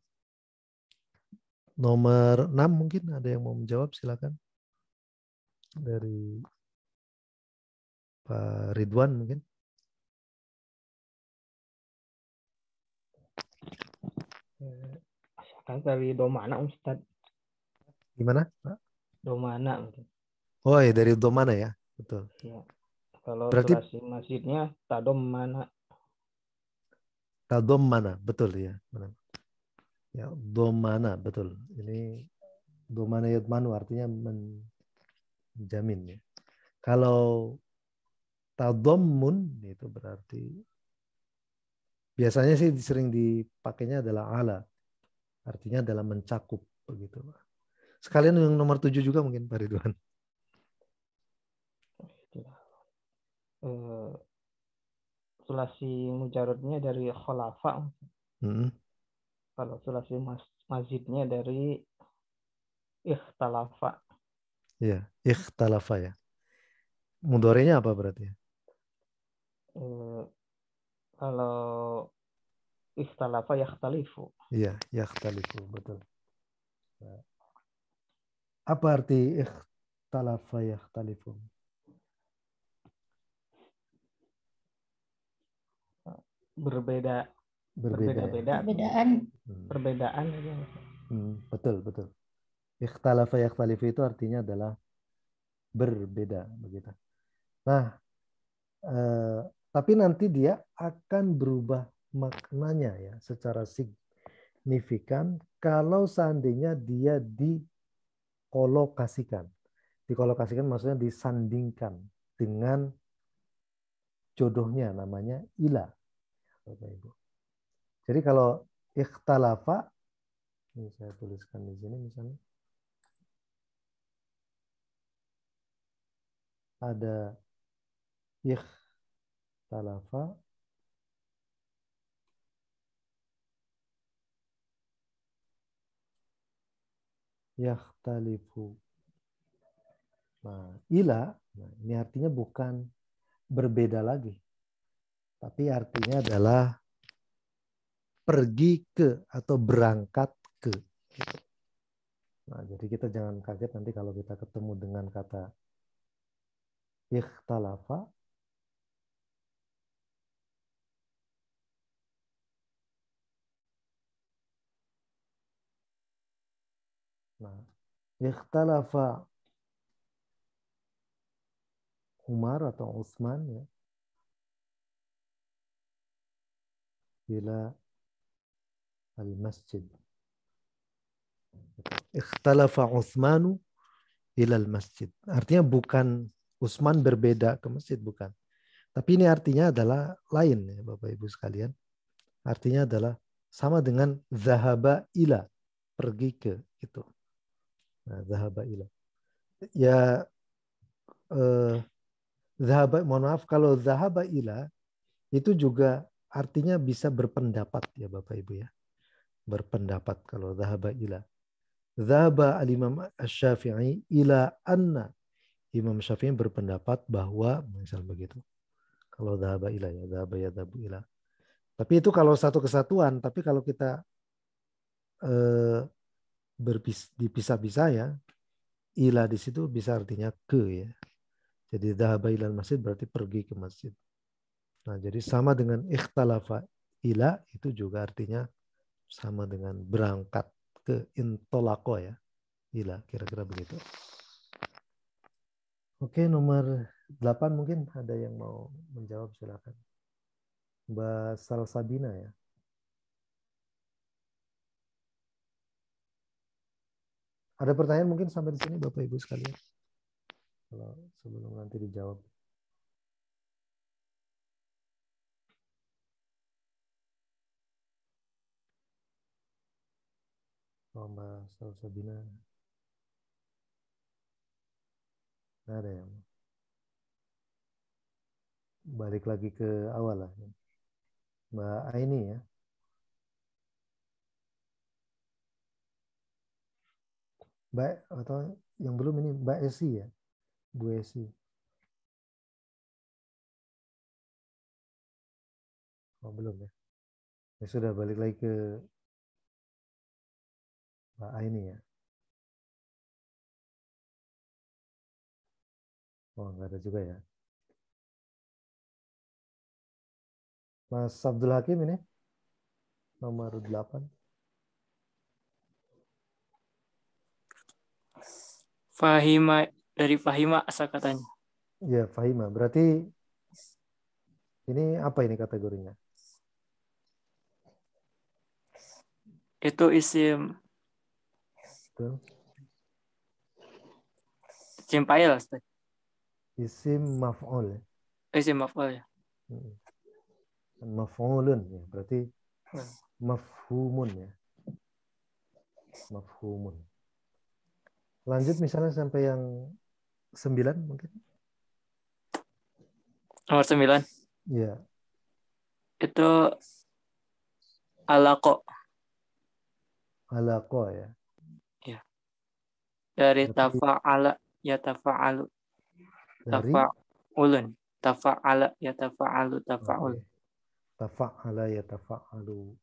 Nomor 6 mungkin ada yang mau menjawab, silakan. Dari Pak Ridwan mungkin. Dari domana Ustaz. Gimana, Pak? Domana. Oh ya, dari domana ya, betul. Ya. Kalau berarti sulasi masjidnya tadommana. Tadommana, betul ya. Benar. Ya, domana, betul. Ini domana yadmanu artinya menjamin ya. Kalau tadommun itu berarti biasanya sih sering dipakainya adalah ala. Artinya adalah mencakup begitu. Sekalian yang nomor 7 juga mungkin Pak Ridwan. Sulasi mujarradnya dari khulafa. Kalau sulasi mazidnya dari ikhtalafa. Iya, ikhtalafa ya. Mudhari'nya apa berarti? Kalau ikhtalafa yakhtalifu. Iya, yakhtalifu, betul. Apa arti ikhtalafa yakhtalifu? Berbeda. Perbedaan. Perbedaan. Betul, betul. Ikhtalafa yakhtalifu itu artinya adalah berbeda begitu. Nah, tapi nanti dia akan berubah maknanya ya secara signifikan kalau seandainya dia dikolokasikan. Dikolokasikan maksudnya disandingkan dengan jodohnya namanya ila. Bapak Ibu. Jadi kalau ikhtalafa, ini saya tuliskan di sini misalnya. Ada ikhtalafa yakhtalifu. Nah, ila, ini artinya bukan berbeda lagi. Tapi artinya adalah pergi ke atau berangkat ke. Nah, jadi kita jangan kaget nanti kalau kita ketemu dengan kata ikhtalafa. Nah, ikhtalafa Umar atau Utsman ya. Ila al-masjid. Ikhtalafa Utsmanu ila al-masjid. Artinya bukan Utsman berbeda ke masjid, bukan. Tapi ini artinya adalah lain ya Bapak Ibu sekalian. Artinya adalah sama dengan zahaba ila, pergi ke itu. Nah, zahaba ila. Ya zahaba, mohon maaf, kalau zahaba ila itu juga artinya bisa berpendapat ya Bapak Ibu ya. Berpendapat kalau zahaba ila. Zahaba al-Imam Asy-Syafi'i ila anna. Imam Syafi'i berpendapat bahwa misal begitu. Kalau zahaba ila ya, zahaba yadhabu ila. Tapi itu kalau satu kesatuan, tapi kalau kita dipisah-pisah ya, ila di situ bisa artinya ke ya. Jadi dhahaba ilal masjid berarti pergi ke masjid. Nah, jadi sama dengan ikhtalafa ila itu juga artinya sama dengan berangkat ke intolako ya. Gila, kira-kira begitu. Oke, nomor 8 mungkin ada yang mau menjawab, silakan. Mbak Salsabina ya. Ada pertanyaan mungkin sampai di sini Bapak Ibu sekalian? Kalau sebelum nanti dijawab. Oh, Mbak Salsabina. Nggak ada yang. Balik lagi ke awal lah. Mbak Aini ya. Mbak, atau yang belum ini Mbak Esi ya. Bu Esi. Oh, belum ya. Ya sudah, balik lagi ke Mbak Aini ya. Oh, nggak ada juga ya. Mas Abdul Hakim ini nomor 8. Fahima, dari Fahima asal katanya. Ya, Fahima. Berarti ini apa ini kategorinya? Itu isim Betul. fa'il, Ustaz. Isim maf'ul ya. Isim maf'ul ya. Maf'ulun ya. Berarti mafhumun ya. Mafhumun. Lanjut misalnya sampai yang 9 mungkin. Nomor 9. Ya. Itu alaqo. Alaqo ya. Ya. Dari Berarti tafa'ala ya tafa'alu. dari Tafa'ulun. Tafa'ala ya tafa'alu tafa'ul. okay. Tafa'ala ya tafa'alu.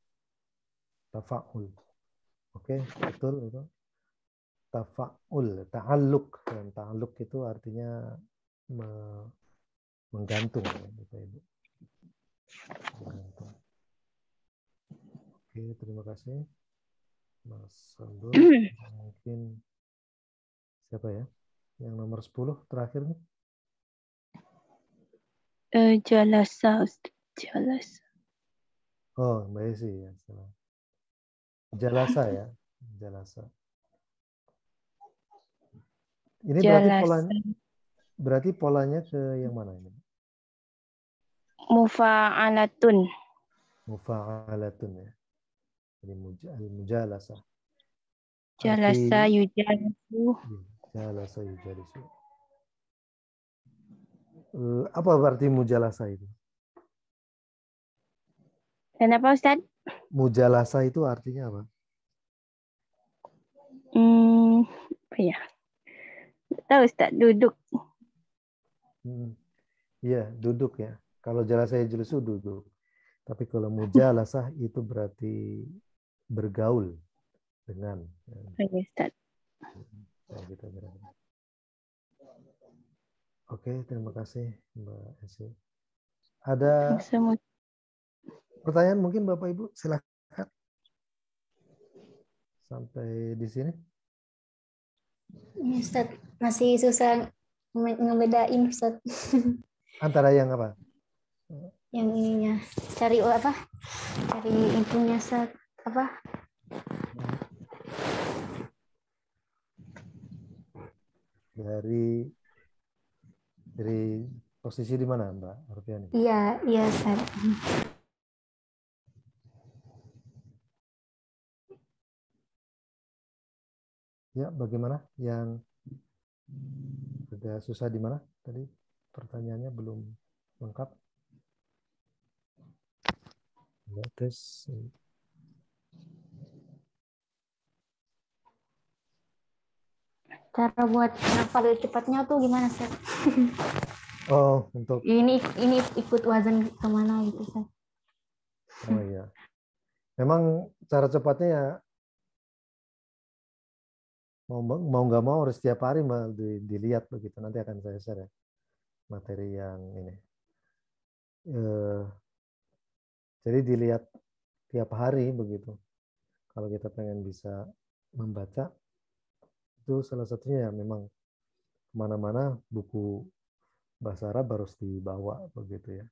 Tafa'ul. Oke, betul itu. Tafa'ul, ta'alluq. Dan ta'alluq itu artinya menggantung ya, Bapak Ibu. Menggantung. Oke, terima kasih. Mas Sandul, mungkin siapa ya? Yang nomor 10 terakhir nih. Jalasa, Ustaz. Jalasa. Oh, Mbak Esi ya. Salah. Jalasa ya. Jalasa. Ini berarti polanya ke yang mana ini? Mufa'alatun. Mufa'alatun ya. Jadi mujalasa. Jalasa yujalisu. Jalasa yujalisu. Apa berarti mujalasa itu? Kenapa, Ustaz? Mujalasa itu artinya apa? Apa ya? Tahu, Ustaz, duduk. Iya, duduk ya. Kalau jalasa yujalisu duduk. Tapi kalau mujalasah itu berarti bergaul dengan. Oke, Ustaz. Oke, terima kasih Mbak Esi. Ada pertanyaan mungkin Bapak Ibu? Silakan. Sampai di sini. Ustaz, masih susah ngebedain Ustaz. Antara yang apa? Yang ininya. Cari apa? Cari intinya Ustaz. Apa? Dari posisi di mana Mbak Arfiani? Iya, Ustaz. Ya, bagaimana? Yang agak susah di mana? Tadi pertanyaannya belum lengkap. Tes. Cara buat hafal cepatnya tuh gimana, Ustaz? Oh, untuk ini ikut wazan kemana gitu, Ustaz? Oh iya. Memang cara cepatnya ya mau nggak mau harus setiap hari dilihat begitu. Nanti akan saya share ya materi yang ini. Jadi dilihat tiap hari begitu. kalau kita pengen bisa membaca, itu salah satunya ya memang kemana-mana buku bahasa Arab harus dibawa begitu ya.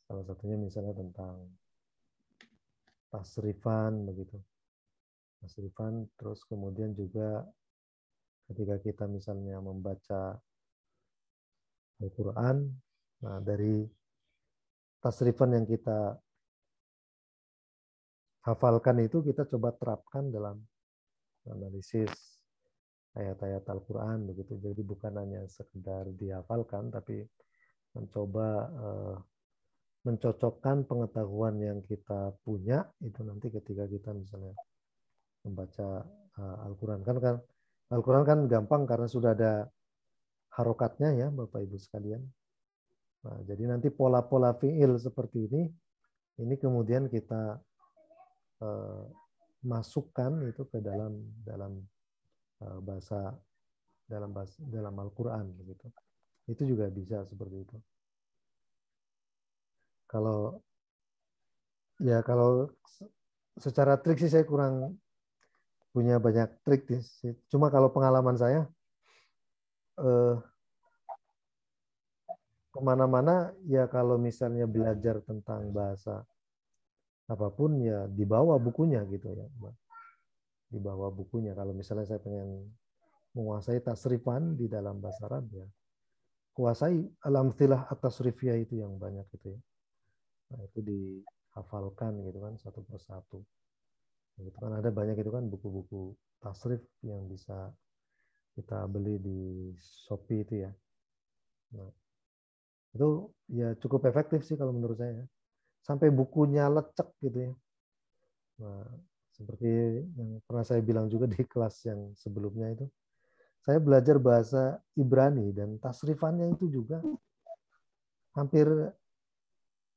Salah satunya misalnya tentang tasrifan begitu. Tasrifan, terus kemudian juga ketika kita misalnya membaca Al-Quran, nah dari tasrifan yang kita hafalkan itu kita coba terapkan dalam analisis ayat-ayat Al-Quran begitu. Jadi bukan hanya sekedar dihafalkan, tapi mencoba mencocokkan pengetahuan yang kita punya itu nanti ketika kita misalnya membaca Al-Quran. Kan Al-Quran kan gampang karena sudah ada harokatnya ya Bapak Ibu sekalian. Nah, jadi nanti pola-pola fi'il seperti ini kemudian kita masukkan itu ke dalam bahasa dalam Al-Quran begitu. Itu juga bisa seperti itu. Kalau secara trik sih saya kurang punya banyak trik sih. Cuma kalau pengalaman saya kemana-mana ya kalau misalnya belajar tentang bahasa apapun ya dibawa bukunya gitu ya. Dibawa bukunya. Kalau misalnya saya pengen menguasai tasrifan di dalam bahasa Arab ya kuasai al-amthilah at-tasrifiyah itu yang banyak itu ya. Nah, itu dihafalkan gitu kan satu persatu. Gitu kan ada banyak itu kan buku-buku tasrif yang bisa kita beli di Shopee itu ya. Nah, itu ya cukup efektif sih kalau menurut saya. Sampai bukunya lecek gitu ya. Nah, seperti yang pernah saya bilang juga di kelas yang sebelumnya itu. Saya belajar bahasa Ibrani dan tasrifannya itu juga hampir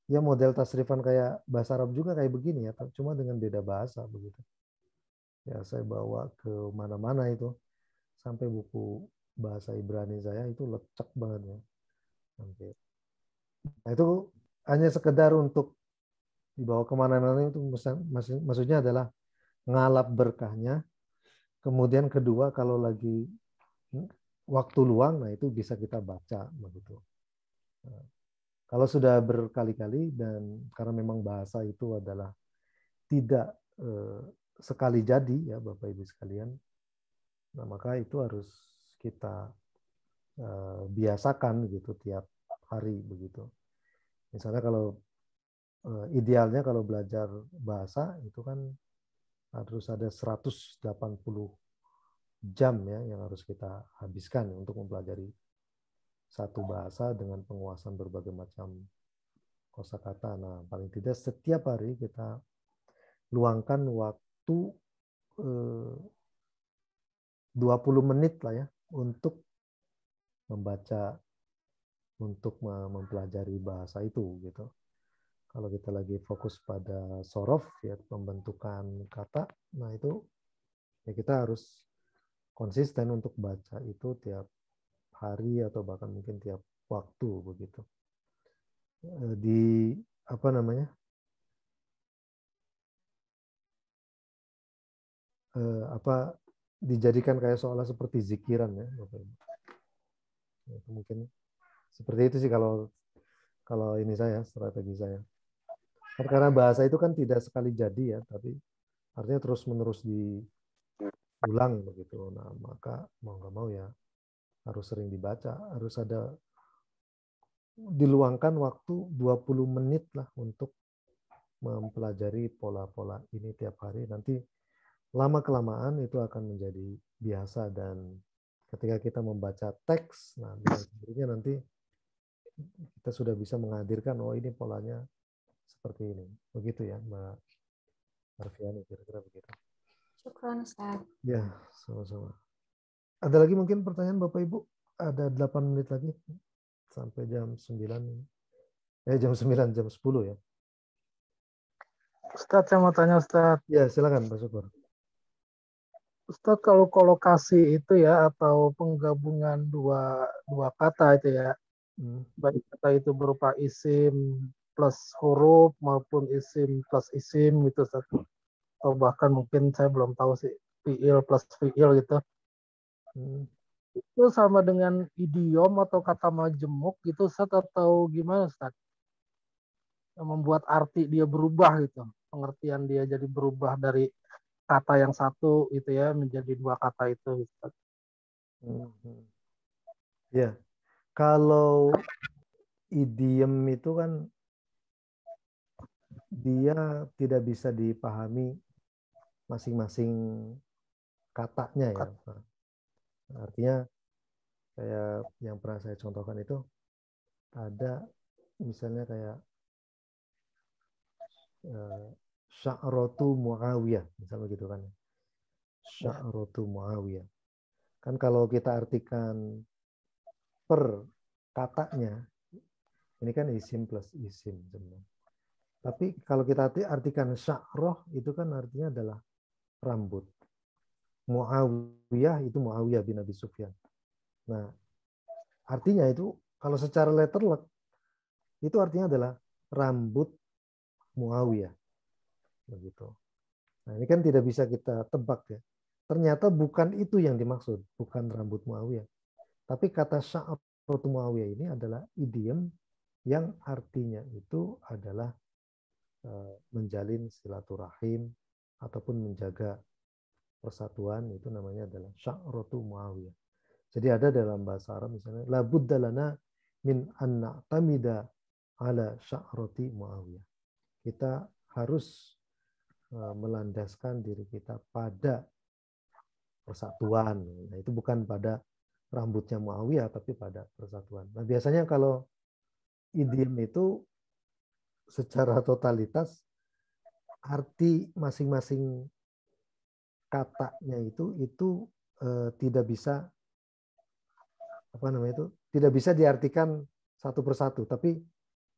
ya model tasrifan kayak bahasa Arab juga kayak begini ya, cuma dengan beda bahasa begitu. Ya saya bawa ke mana-mana itu sampai buku bahasa Ibrani saya itu lecek banget ya. Hampir. Nah, itu hanya sekedar untuk dibawa kemana-mana itu maksudnya adalah ngalap berkahnya. Kemudian kedua kalau lagi waktu luang, nah itu bisa kita baca begitu. Nah, kalau sudah berkali-kali dan karena memang bahasa itu adalah tidak sekali jadi ya Bapak Ibu sekalian, nah maka itu harus kita biasakan gitu tiap hari begitu. Misalnya kalau idealnya kalau belajar bahasa itu kan harus ada 180 jam ya yang harus kita habiskan untuk mempelajari satu bahasa dengan penguasaan berbagai macam kosakata. Nah, paling tidak setiap hari kita luangkan waktu 20 menit lah ya untuk membaca, untuk mempelajari bahasa itu gitu. Kalau kita lagi fokus pada sorof ya pembentukan kata, nah itu ya kita harus konsisten untuk baca itu tiap hari atau bahkan mungkin tiap waktu begitu. Di apa namanya? Dijadikan kayak seolah seperti zikiran ya, Bapak Ibu. Itu mungkin seperti itu sih kalau ini saya strategi saya. Karena bahasa itu kan tidak sekali jadi ya, tapi artinya terus-menerus diulang begitu. Nah, maka mau nggak mau ya harus sering dibaca, harus ada diluangkan waktu 20 menit lah untuk mempelajari pola-pola ini tiap hari. Nanti lama-kelamaan itu akan menjadi biasa dan ketika kita membaca teks, nah dengan sendirinya nanti kita sudah bisa menghadirkan, oh ini polanya seperti ini. Begitu ya Mbak Arfiani, kira-kira begitu. Syukron Ustaz. Ya, sama-sama. Ada lagi mungkin pertanyaan Bapak Ibu? Ada 8 menit lagi sampai jam 9. Jam 9, jam 10 ya. Ustadz, saya mau tanya Ustadz. Ya, silakan Pak Syukur. Ustadz, kalau kolokasi itu ya atau penggabungan dua kata itu ya, baik kata itu berupa isim plus huruf maupun isim plus isim gitu Ustadz. atau bahkan mungkin saya belum tahu sih fiil plus fiil gitu. Itu sama dengan idiom atau kata majemuk gitu Ustaz, atau gimana Ustaz? Yang membuat arti dia berubah gitu. Pengertian dia jadi berubah dari kata yang satu gitu ya menjadi dua kata itu Ustaz. Ya, kalau idiom itu kan dia tidak bisa dipahami masing-masing katanya ya. Artinya kayak yang pernah saya contohkan itu ada misalnya kayak Sya'ratu Muawiyah misalnya gitu kan. Sya'ratu Muawiyah. Kan kalau kita artikan per katanya ini kan isim plus isim sebenarnya. Tapi kalau kita artikan sya'roh itu kan artinya adalah rambut. Muawiyah itu Muawiyah bin Abi Sufyan. Nah, artinya itu kalau secara letterlek itu artinya adalah rambut Muawiyah. Begitu. Nah, ini kan tidak bisa kita tebak ya. Ternyata bukan itu yang dimaksud, bukan rambut Muawiyah. Tapi kata sya'ratu Muawiyah ini adalah idiom yang artinya itu adalah menjalin silaturahim ataupun menjaga persatuan, itu namanya adalah sya'ratu Muawiyah. Jadi ada dalam bahasa Arab misalnya la budda lana min an na'tamida ala sya'rati Muawiyah. Kita harus melandaskan diri kita pada persatuan. Nah, itu bukan pada rambutnya Muawiyah tapi pada persatuan. Nah, biasanya kalau idiom itu secara totalitas arti masing-masing katanya itu tidak bisa tidak bisa diartikan satu persatu, tapi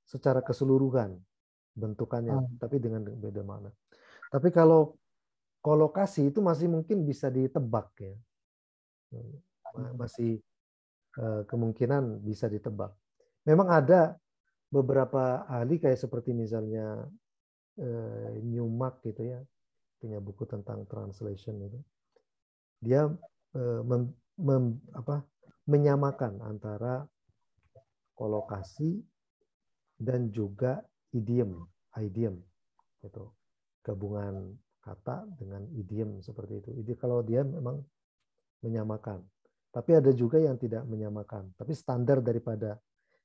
secara keseluruhan bentukannya, tapi dengan beda makna. Tapi kalau kolokasi itu masih mungkin bisa ditebak ya, masih kemungkinan bisa ditebak. Memang ada beberapa ahli kayak seperti misalnya Newmark gitu ya, punya buku tentang translation itu. Dia menyamakan antara kolokasi dan juga idiom gitu. Gabungan kata dengan idiom seperti itu. Jadi kalau dia memang menyamakan. Tapi ada juga yang tidak menyamakan. Tapi standar daripada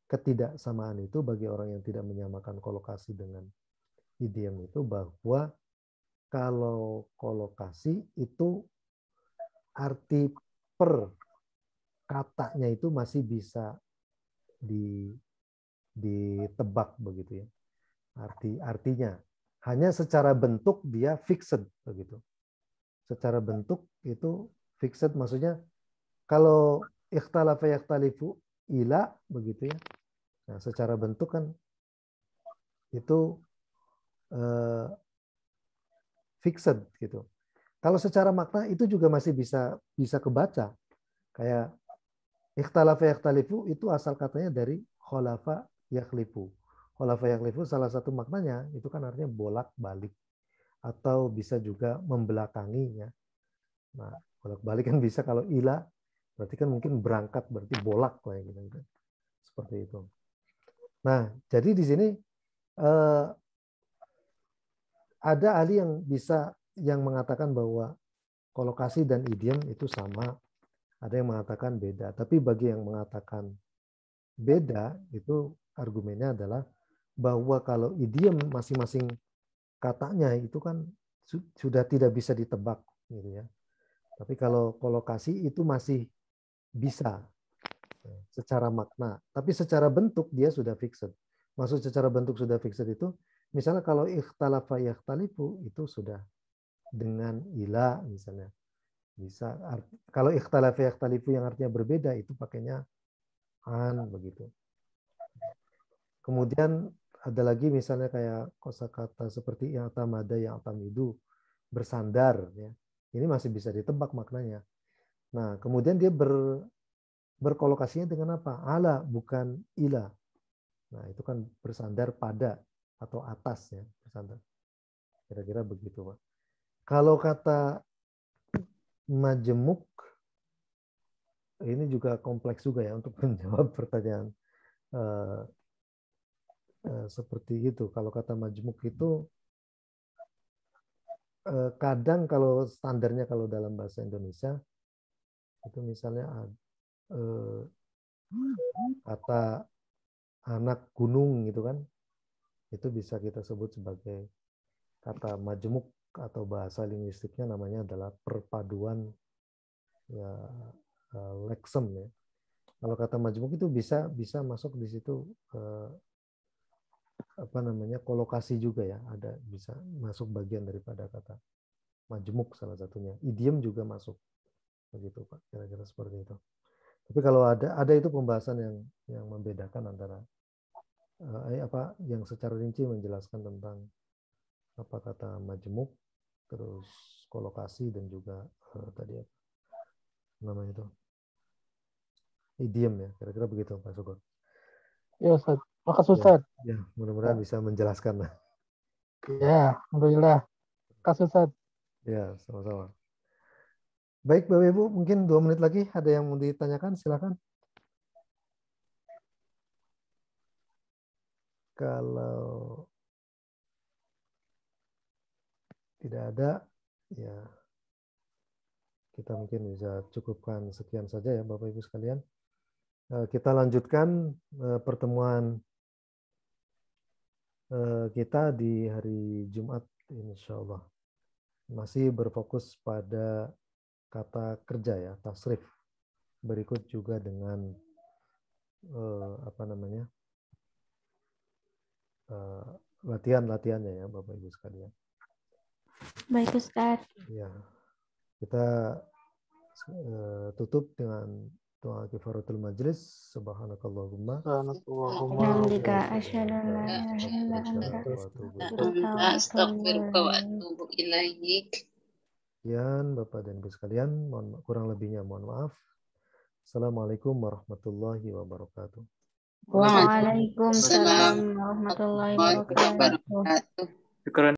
ketidaksamaan itu bagi orang yang tidak menyamakan kolokasi dengan idiom itu bahwa kalau kolokasi itu arti per katanya itu masih bisa ditebak begitu ya. Artinya hanya secara bentuk dia fixed begitu. Secara bentuk itu fixed maksudnya kalau ikhtalafa yakhtalifu ila begitu ya. Nah, secara bentuk kan itu fixed gitu. Kalau secara makna itu juga masih bisa kebaca. Kayak ikhtalafa yakhtalifu itu asal katanya dari khalafa yakhlifu. Khalafa yakhlifu salah satu maknanya itu kan artinya bolak-balik atau bisa juga membelakangi ya. Nah, bolak-balik kan bisa kalau ila berarti kan mungkin berangkat berarti bolak lah gitu. Seperti itu. Nah, jadi di sini ada ahli yang mengatakan bahwa kolokasi dan idiom itu sama. Ada yang mengatakan beda. Tapi bagi yang mengatakan beda, itu argumennya adalah bahwa kalau idiom masing-masing katanya itu kan sudah tidak bisa ditebak. Gitu ya. Tapi kalau kolokasi itu masih bisa secara makna. Tapi secara bentuk dia sudah fixed. Maksud secara bentuk sudah fixed itu, misalnya kalau ikhtalafa yakhtalifu itu sudah dengan ila misalnya. Bisa kalau ikhtalafa yakhtalifu yang artinya berbeda itu pakainya an begitu. Kemudian ada lagi misalnya kayak kosakata seperti i'tamada ya'tamidu bersandar ya. Ini masih bisa ditebak maknanya. Nah, kemudian dia berkolokasinya dengan apa? Ala bukan ila. Nah, itu kan bersandar pada atau atas ya, bersandar. Kira-kira begitu, Pak. Kalau kata majemuk, ini juga kompleks juga ya untuk menjawab pertanyaan seperti itu. Kalau kata majemuk itu kadang kalau standarnya kalau dalam bahasa Indonesia itu misalnya kata anak gunung gitu kan, itu bisa kita sebut sebagai kata majemuk atau bahasa linguistiknya namanya adalah perpaduan ya leksem ya. Kalau kata majemuk itu bisa masuk di situ apa namanya kolokasi juga ya, ada bisa masuk bagian daripada kata majemuk salah satunya. Idiom juga masuk begitu Pak, kira-kira seperti itu. Tapi kalau ada itu pembahasan yang membedakan antara apa yang secara rinci menjelaskan tentang apa kata majemuk, terus kolokasi dan juga tadi apa namanya itu idiom ya, kira-kira begitu Pak Sugeng. Ya Ustaz, makasih Ustaz. Ya, mudah-mudahan bisa menjelaskan lah. Ya, alhamdulillah. Makasih Ustaz. Ya, sama-sama. Baik Bapak Ibu, mungkin 2 menit lagi ada yang mau ditanyakan, silakan. Kalau tidak ada, ya kita mungkin bisa cukupkan sekian saja ya Bapak Ibu sekalian. Kita lanjutkan pertemuan kita di hari Jumat insya Allah. Masih berfokus pada kata kerja ya, tasrif. Berikut juga dengan apa namanya latihan-latihannya ya Bapak Ibu sekalian. Baik Ustaz. Ya, kita tutup dengan doa kifaratul majlis. Subhanakallahumma Hamdika asyhadu an la ilaha illa anta astaghfiruka wa atubu ilaik. Sekian Bapak dan Ibu sekalian, kurang lebihnya mohon maaf. Assalamualaikum warahmatullahi wabarakatuh. Waalaikumsalam warahmatullahi wabarakatuh.